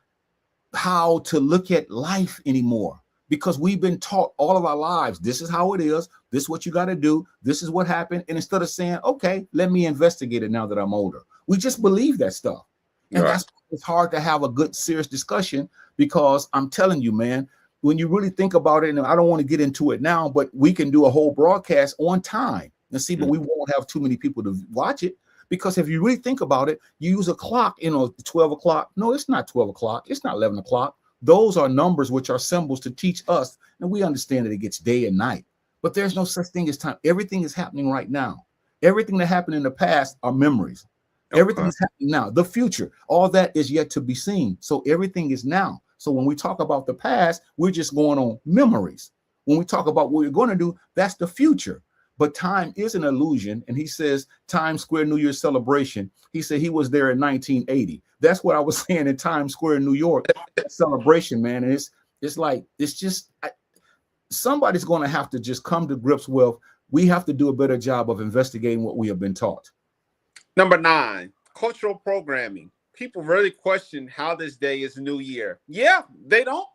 how to look at life anymore because we've been taught all of our lives, this is how it is, this is what you got to do, this is what happened. And instead of saying, okay, let me investigate it now that I'm older, we just believe that stuff. And that's why it's hard to have a good, serious discussion because I'm telling you, man, when you really think about it, and I don't want to get into it now, but we can do a whole broadcast on time and see, but we won't have too many people to watch it. Because if you really think about it, you use a clock, 12 o'clock. No, it's not 12 o'clock. It's not 11 o'clock. Those are numbers which are symbols to teach us. And we understand that it gets day and night. But there's no such thing as time. Everything is happening right now. Everything that happened in the past are memories. Okay. Everything is happening now. The future, all that is yet to be seen. So everything is now. So when we talk about the past, we're just going on memories. When we talk about what we're going to do, that's the future. But time is an illusion. And he says Times Square New Year's celebration. He said he was there in 1980. That's what I was saying in Times Square in New York. Celebration, man. And it's like, it's just, somebody's going to have to just come to grips with, we have to do a better job of investigating what we have been taught. Number 9, cultural programming. People really question how this day is New Year. Yeah, they don't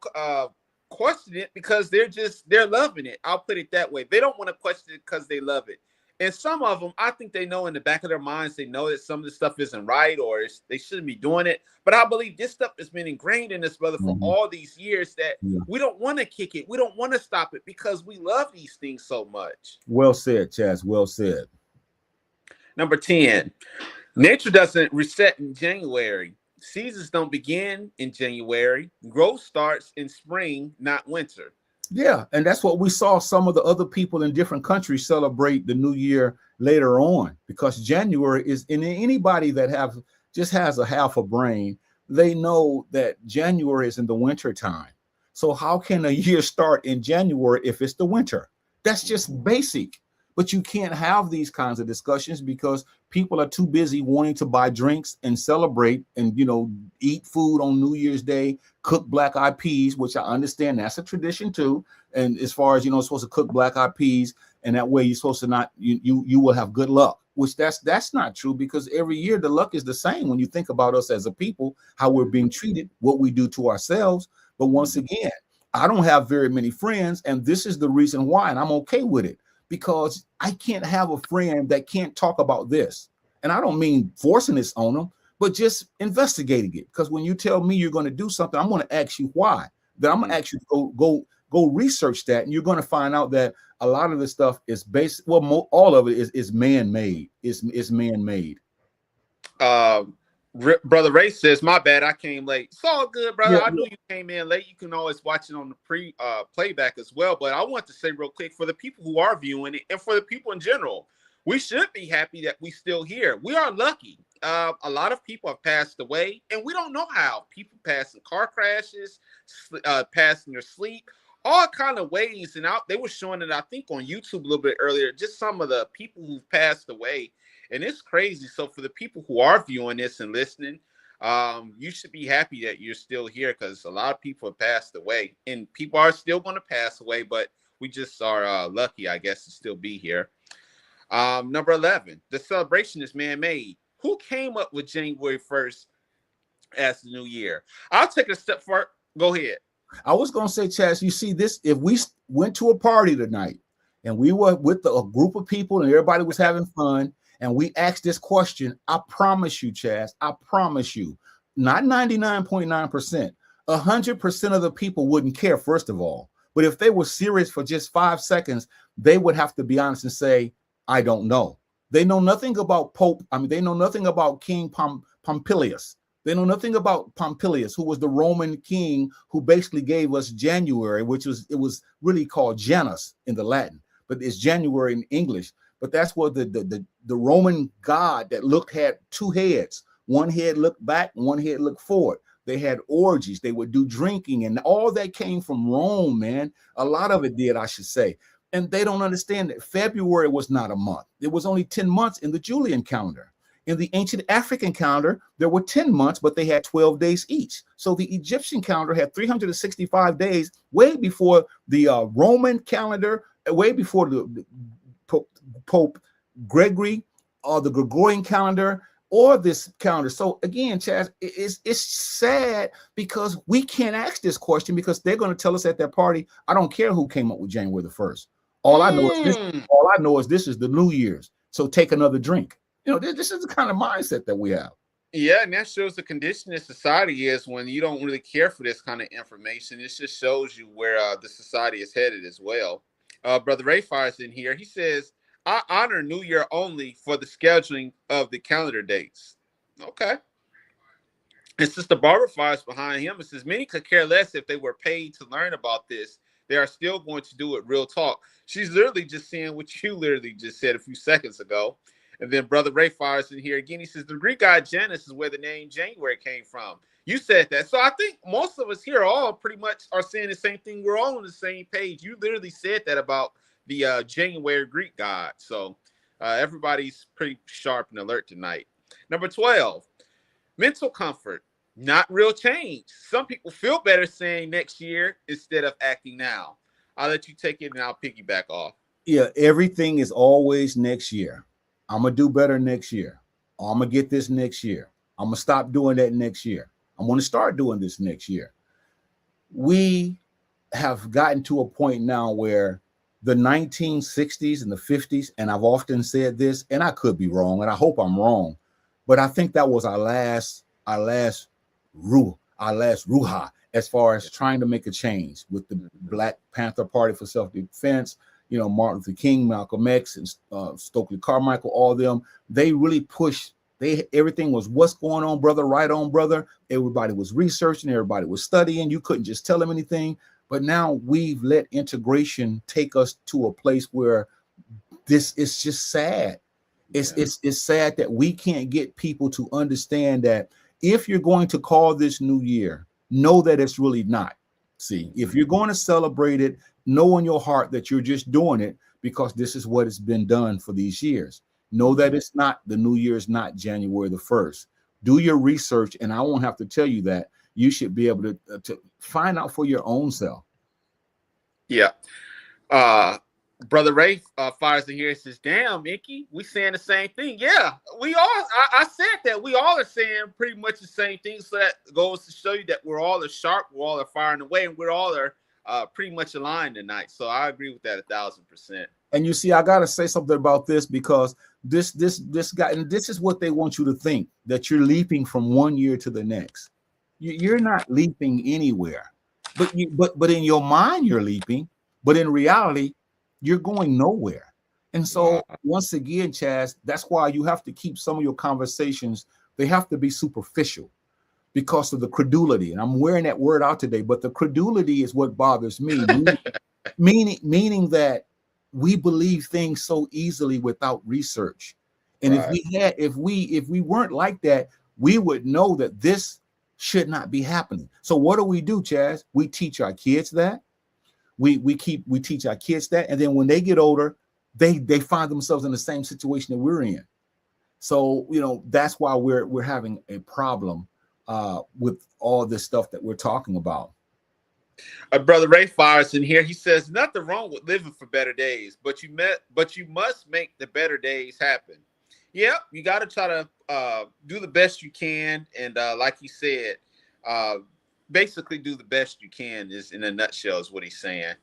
question it because they're loving it. I'll put it that way. They don't want to question it because they love it. And some of them, I think they know in the back of their minds, they know that some of the stuff isn't right or they shouldn't be doing it. But I believe this stuff has been ingrained in us, brother, for all these years that we don't want to kick it. We don't want to stop it because we love these things so much. Well said, Chaz. Well said. Number 10, nature doesn't reset in January. Seasons don't begin in January. Growth starts in spring, not winter. Yeah, and that's what we saw some of the other people in different countries celebrate the new year later on, because January is, in anybody that have just has a half a brain, they know that January is in the winter time. So how can a year start in January if it's the winter? That's just basic. But you can't have these kinds of discussions because people are too busy wanting to buy drinks and celebrate and, eat food on New Year's Day, cook black eyed peas, which I understand that's a tradition too. And as far as supposed to cook black eyed peas, and that way you're supposed to not you will have good luck, which that's not true, because every year the luck is the same when you think about us as a people, how we're being treated, what we do to ourselves. But once again, I don't have very many friends, and this is the reason why, and I'm okay with it, because I can't have a friend that can't talk about this. And I don't mean forcing this on them, but just investigating it. Because when you tell me you're going to do something, I'm going to ask you why. Then I'm going to ask you to go research that, and you're going to find out that a lot of this stuff is based. Well, all of it is man-made. It's man-made. Brother Ray says, "My bad, I came late." It's all good, brother. Yeah, I knew you came in late. You can always watch it on the playback as well. But I want to say real quick, for the people who are viewing it and for the people in general, we should be happy that we still here. We are lucky. A lot of people have passed away, and we don't know how. People pass in car crashes, pass in their sleep, all kind of ways. And they were showing it, I think, on YouTube a little bit earlier, just some of the people who've passed away. And it's crazy. So for the people who are viewing this and listening, you should be happy that you're still here, because a lot of people have passed away, and people are still going to pass away, but we just are lucky, I guess, to still be here. Number 11, the celebration is man-made. Who came up with January 1st as the new year? I'll take it a step further. Go ahead. I was going to say, Chaz, you see this, if we went to a party tonight and we were with a group of people and everybody was having fun, and we asked this question, I promise you, Chaz, I promise you, not 99.9%, 100% of the people wouldn't care, first of all. But if they were serious for just 5 seconds, they would have to be honest and say, I don't know. They know nothing about they know nothing about King Pompilius. They know nothing about Pompilius, who was the Roman king who basically gave us January, it was really called Janus in the Latin, but it's January in English. But that's what the Roman god that had two heads. One head looked back, one head looked forward. They had orgies. They would do drinking, and all that came from Rome, man. A lot of it did, I should say. And they don't understand that February was not a month. It was only 10 months in the Julian calendar. In the ancient African calendar, there were 10 months, but they had 12 days each. So the Egyptian calendar had 365 days, way before the Roman calendar, way before the Pope Gregory or the Gregorian calendar or this calendar. So again, Chaz, it's sad because we can't ask this question, because they're going to tell us at that party, I don't care who came up with January the 1st. All I know is this is the New Year's. So take another drink. This is the kind of mindset that we have. Yeah, and that shows the condition of society is when you don't really care for this kind of information. It just shows you where the society is headed as well. Brother Ray Fire's in here. He says, I honor New Year only for the scheduling of the calendar dates. Okay. And Sister Barbara Fire's behind him. It says, many could care less if they were paid to learn about this. They are still going to do it. Real talk. She's literally just saying what you literally just said a few seconds ago. And then Brother Ray Fire's in here again. He says, the Greek god Janus is where the name January came from. You said that. So I think most of us here all pretty much are saying the same thing. We're all on the same page. You literally said that about the January Greek god. So everybody's pretty sharp and alert tonight. Number 12, mental comfort, not real change. Some people feel better saying next year instead of acting now. I'll let you take it and I'll piggyback off. Yeah, everything is always next year. I'm going to do better next year. I'm going to get this next year. I'm going to stop doing that next year. I'm going to start doing this next year. We have gotten to a point now where the 1960s and the 50s, and I've often said this, and I could be wrong, and I hope I'm wrong, but I think that was our last ruha as far as trying to make a change with the Black Panther Party for Self-Defense, Martin Luther King, Malcolm X, and Stokely Carmichael, all of them. They really pushed. Everything was what's going on, brother, right on, brother. Everybody was researching, everybody was studying. You couldn't just tell them anything. But now we've let integration take us to a place where this is just sad. It's sad that we can't get people to understand that if you're going to call this new year, know that it's really not. See, if you're going to celebrate it, know in your heart that you're just doing it because this is what has been done for these years. Know that it's not, the new year is not January the 1st. Do your research, and I won't have to tell you that. You should be able to find out for your own self. Yeah. Uh, Brother Ray fires in here and says, "Damn, Icky, we saying the same thing." Yeah, we are. I said that we all are saying pretty much the same thing. So that goes to show you that we're all are sharp, we're all are firing away, and we're all are pretty much aligned tonight. So I agree with that 1,000%. And you see, I gotta say something about this because this guy, and this is what they want you to think, that you're leaping from one year to the next. You're not leaping anywhere, but in your mind you're leaping, but in reality you're going nowhere. And so once again, Chaz, that's why you have to keep some of your conversations, they have to be superficial because of the credulity. And I'm wearing that word out today, but the credulity is what bothers me. meaning that we believe things so easily without research. And if we weren't like that, we would know that this should not be happening. So what do, Chaz? We teach our kids that. We teach our kids that, and then when they get older, they find themselves in the same situation that we're in. So that's why we're having a problem with all this stuff that we're talking about. Brother Ray fires in here. He says, "Nothing wrong with living for better days, but you must make the better days happen." Yep, you got to try to do the best you can, and like you said, basically do the best you can. Is in a nutshell is what he's saying.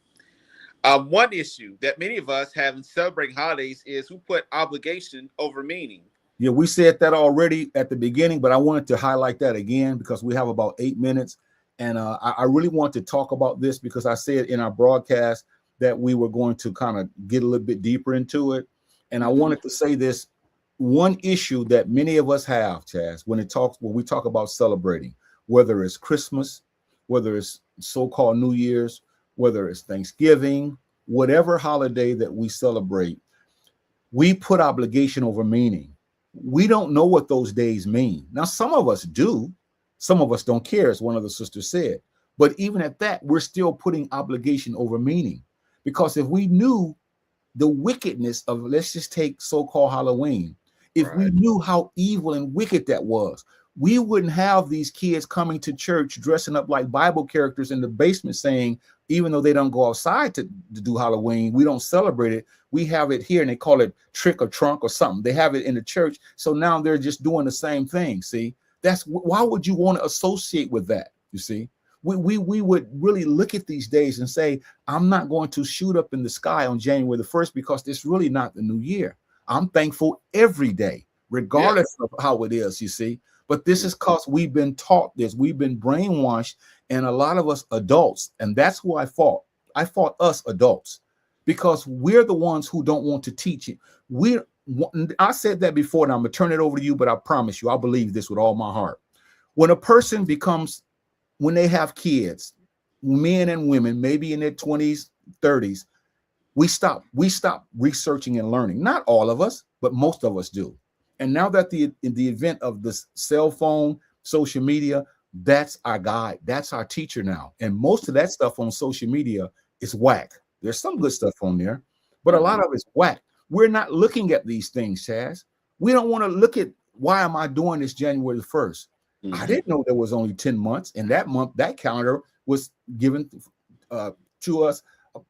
One issue that many of us have in celebrating holidays is who put obligation over meaning. Yeah, we said that already at the beginning, but I wanted to highlight that again because we have about 8 minutes. And I really want to talk about this because I said in our broadcast that we were going to kind of get a little bit deeper into it. And I wanted to say this one issue that many of us have, Chaz, when we talk about celebrating, whether it's Christmas, whether it's so-called New Year's, whether it's Thanksgiving, whatever holiday that we celebrate, we put obligation over meaning. We don't know what those days mean. Now, some of us do. Some of us don't care, as one of the sisters said. But even at that, we're still putting obligation over meaning. Because if we knew the wickedness of, let's just take so-called Halloween, if we knew how evil and wicked that was, we wouldn't have these kids coming to church dressing up like Bible characters in the basement saying, even though they don't go outside to do Halloween, we don't celebrate it. We have it here and they call it trick or trunk or something. They have it in the church. So now they're just doing the same thing. See? That's why would you want to associate with that? You see, we would really look at these days and say, I'm not going to shoot up in the sky on January the 1st because it's really not the new year. I'm thankful every day, regardless of how it is, you see. But this is because we've been taught this, we've been brainwashed, and a lot of us adults, and that's who I fought. I fought us adults because we're the ones who don't want to teach it. I said that before, and I'm gonna turn it over to you, but I promise you, I believe this with all my heart. When a person when they have kids, men and women, maybe in their 20s, 30s, we stop researching and learning. Not all of us, but most of us do. And now that in the event of this cell phone, social media, that's our guide, that's our teacher now. And most of that stuff on social media is whack. There's some good stuff on there, but a lot of it's whack. We're not looking at these things, Chaz. We don't want to look at, why am I doing this January the 1st? I didn't know there was only 10 months. And that month, that calendar was given to us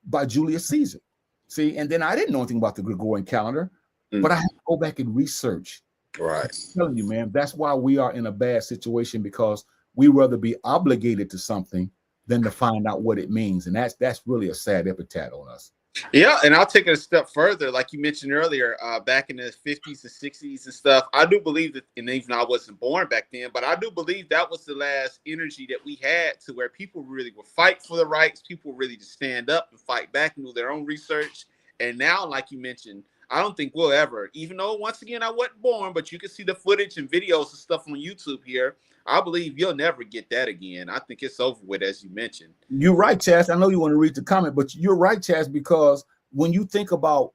by Julius Caesar. See, and then I didn't know anything about the Gregorian calendar, but I had to go back and research. Right. I'm telling you, man, that's why we are in a bad situation, because we rather be obligated to something than to find out what it means. And that's really a sad epitaph on us. Yeah, and I'll take it a step further. Like you mentioned earlier, back in the 50s and 60s and stuff, I do believe that, and even I wasn't born back then, but I do believe that was the last energy that we had to where people really would fight for the rights. People really just stand up and fight back and do their own research. And now, like you mentioned, I don't think we'll ever, even though once again I wasn't born, but you can see the footage and videos and stuff on YouTube here. I believe you'll never get that again. I think it's over with, as you mentioned. You're right, Chaz. I know you want to read the comment, but you're right, Chaz, because when you think about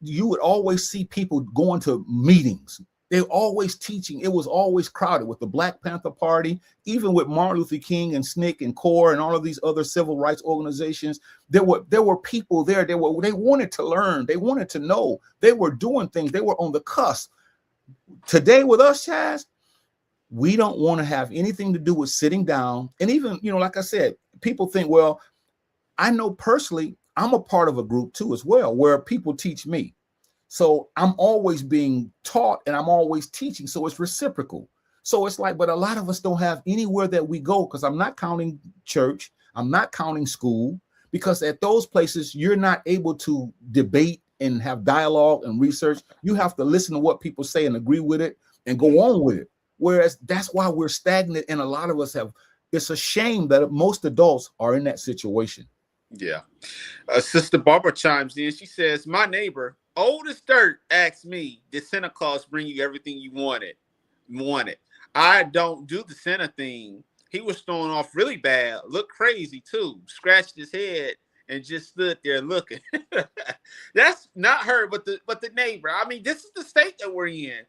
you would always see people going to meetings. They're always teaching. It was always crowded with the Black Panther Party, even with Martin Luther King and SNCC and CORE and all of these other civil rights organizations. There were people there. They wanted to learn. They wanted to know. They were doing things. They were on the cusp. Today with us, Chaz, we don't want to have anything to do with sitting down. And even, like I said, people think, well, I know personally, I'm a part of a group too as well, where people teach me. So I'm always being taught and I'm always teaching. So it's reciprocal. So it's like, but a lot of us don't have anywhere that we go, because I'm not counting church. I'm not counting school, because at those places, you're not able to debate and have dialogue and research. You have to listen to what people say and agree with it and go on with it. Whereas that's why we're stagnant. And a lot of us it's a shame that most adults are in that situation. Yeah. Sister Barbara chimes in. She says, my neighbor, old as dirt, asked me, did Santa Claus bring you everything you wanted? I don't do the Santa thing. He was thrown off really bad, looked crazy too, scratched his head and just stood there looking. That's not her, but the neighbor. I mean, this is the state that we're in.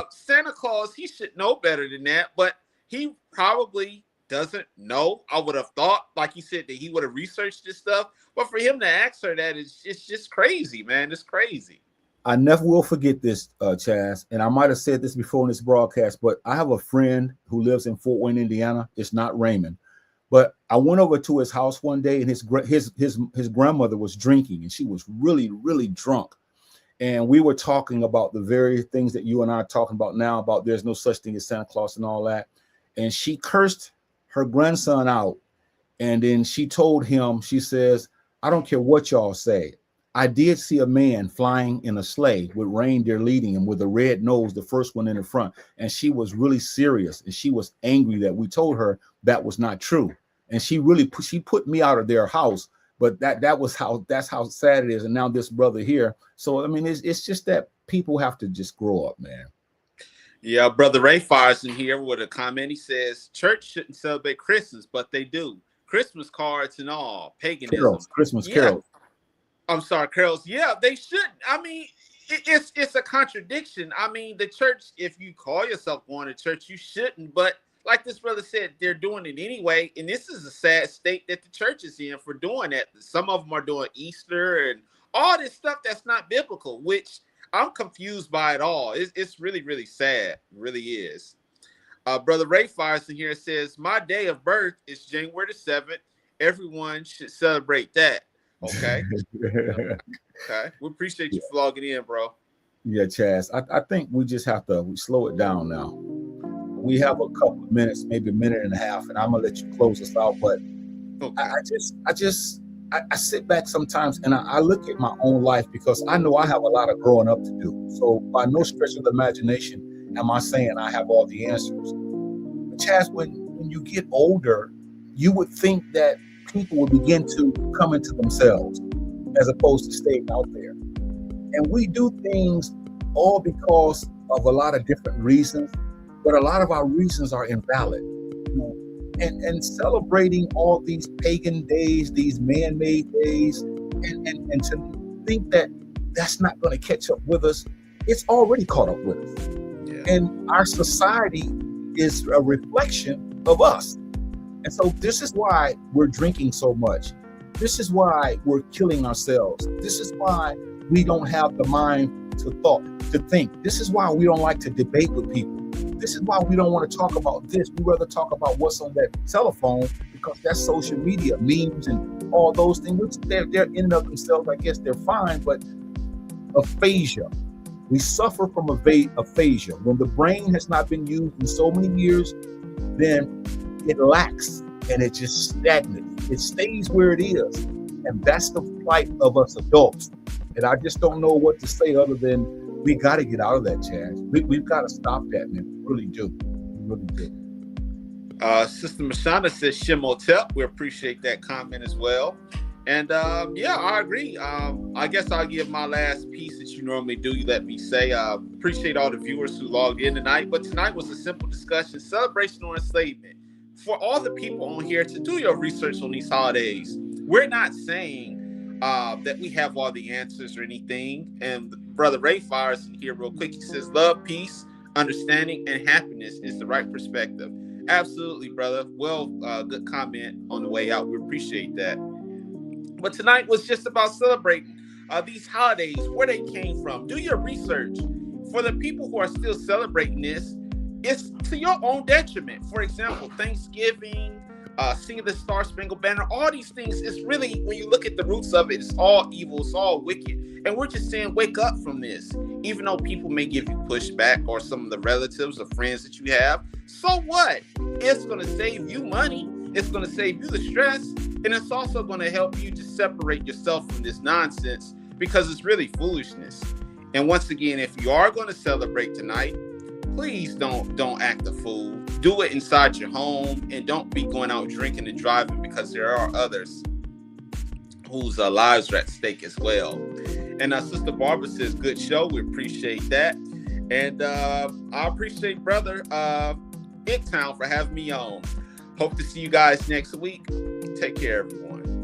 Santa Claus, he should know better than that, but he probably doesn't know. I would have thought, like you said, that he would have researched this stuff. But for him to ask her that, it's just crazy, man. It's crazy. I never will forget this, Chaz. And I might have said this before in this broadcast, but I have a friend who lives in Fort Wayne, Indiana. It's not Raymond. But I went over to his house one day, and his grandmother was drinking, and she was really, really drunk. And we were talking about the very things that you and I are talking about now, about there's no such thing as Santa Claus and all that. And she cursed her grandson out. And then she told him, she says, I don't care what y'all say. I did see a man flying in a sleigh with reindeer leading him with a red nose, the first one in the front. And she was really serious. And she was angry that we told her that was not true. And she put me out of their house. But that's how sad it is. And now this brother here. So, I mean, it's just that people have to just grow up, man. Yeah, Brother Ray fires in here with a comment. He says, church shouldn't celebrate Christmas, but they do. Christmas cards and all. Paganism. Christmas carols. I'm sorry, carols. Yeah, they shouldn't. I mean, it's a contradiction. I mean, the church, if you call yourself going to church, you shouldn't. But like this brother said, they're doing it anyway. And this is a sad state that the church is in for doing that. Some of them are doing Easter and all this stuff that's not biblical, which I'm confused by it all. It's really, really sad. It really is. Brother Ray fires in here and says, my day of birth is January the 7th. Everyone should celebrate that. Okay. Okay. We appreciate you vlogging in, bro. Yeah, Chaz. I think we just have to slow it down now. We have a couple of minutes, maybe a minute and a half, and I'm gonna let you close us out. But okay. I sit back sometimes and I look at my own life, because I know I have a lot of growing up to do. So by no stretch of the imagination am I saying I have all the answers. But Chaz, when you get older, you would think that people would begin to come into themselves as opposed to staying out there. And we do things all because of a lot of different reasons, but a lot of our reasons are invalid. And celebrating all these pagan days, these man-made days, and to think that that's not going to catch up with us, it's already caught up with us. Yeah. And our society is a reflection of us. And so this is why we're drinking so much. This is why we're killing ourselves. This is why we don't have the mind to think. This is why we don't like to debate with people. This is why we don't want to talk about this. We rather talk about what's on that telephone, because that's social media, memes, and all those things, which they're in and of themselves, I guess they're fine, but aphasia. We suffer from aphasia. When the brain has not been used in so many years, then it lacks and it just stagnates. It stays where it is. And that's the plight of us adults. And I just don't know what to say other than we got to get out of that, Chaz. We've got to stop that, man. We really do. We really do. Sister Mashana says Shimotep. We appreciate that comment as well. And yeah, I agree. I guess I'll give my last piece that you normally do. You let me say. Appreciate all the viewers who logged in tonight. But tonight was a simple discussion, celebration or enslavement. For all the people on here to do your research on these holidays, we're not saying that we have all the answers or anything. And Brother Ray fires in here real quick. He says, "Love, peace, understanding, and happiness is the right perspective." Absolutely, brother. Well, good comment on the way out. We appreciate that. But tonight was just about celebrating these holidays, where they came from. Do your research. For the people who are still celebrating this, it's to your own detriment. For example, Thanksgiving, singing the Star Spangled Banner, all these things, it's really, when you look at the roots of it, it's all evil, it's all wicked. And we're just saying, wake up from this. Even though people may give you pushback, or some of the relatives or friends that you have, so what? It's going to save you money. It's going to save you the stress. And it's also going to help you to separate yourself from this nonsense, because it's really foolishness. And once again, if you are going to celebrate tonight, please don't act a fool. Do it inside your home, and don't be going out drinking and driving, because there are others whose lives are at stake as well. And Sister Barbara says, good show. We appreciate that. And I appreciate Brother It Town for having me on. Hope to see you guys next week. Take care, everyone.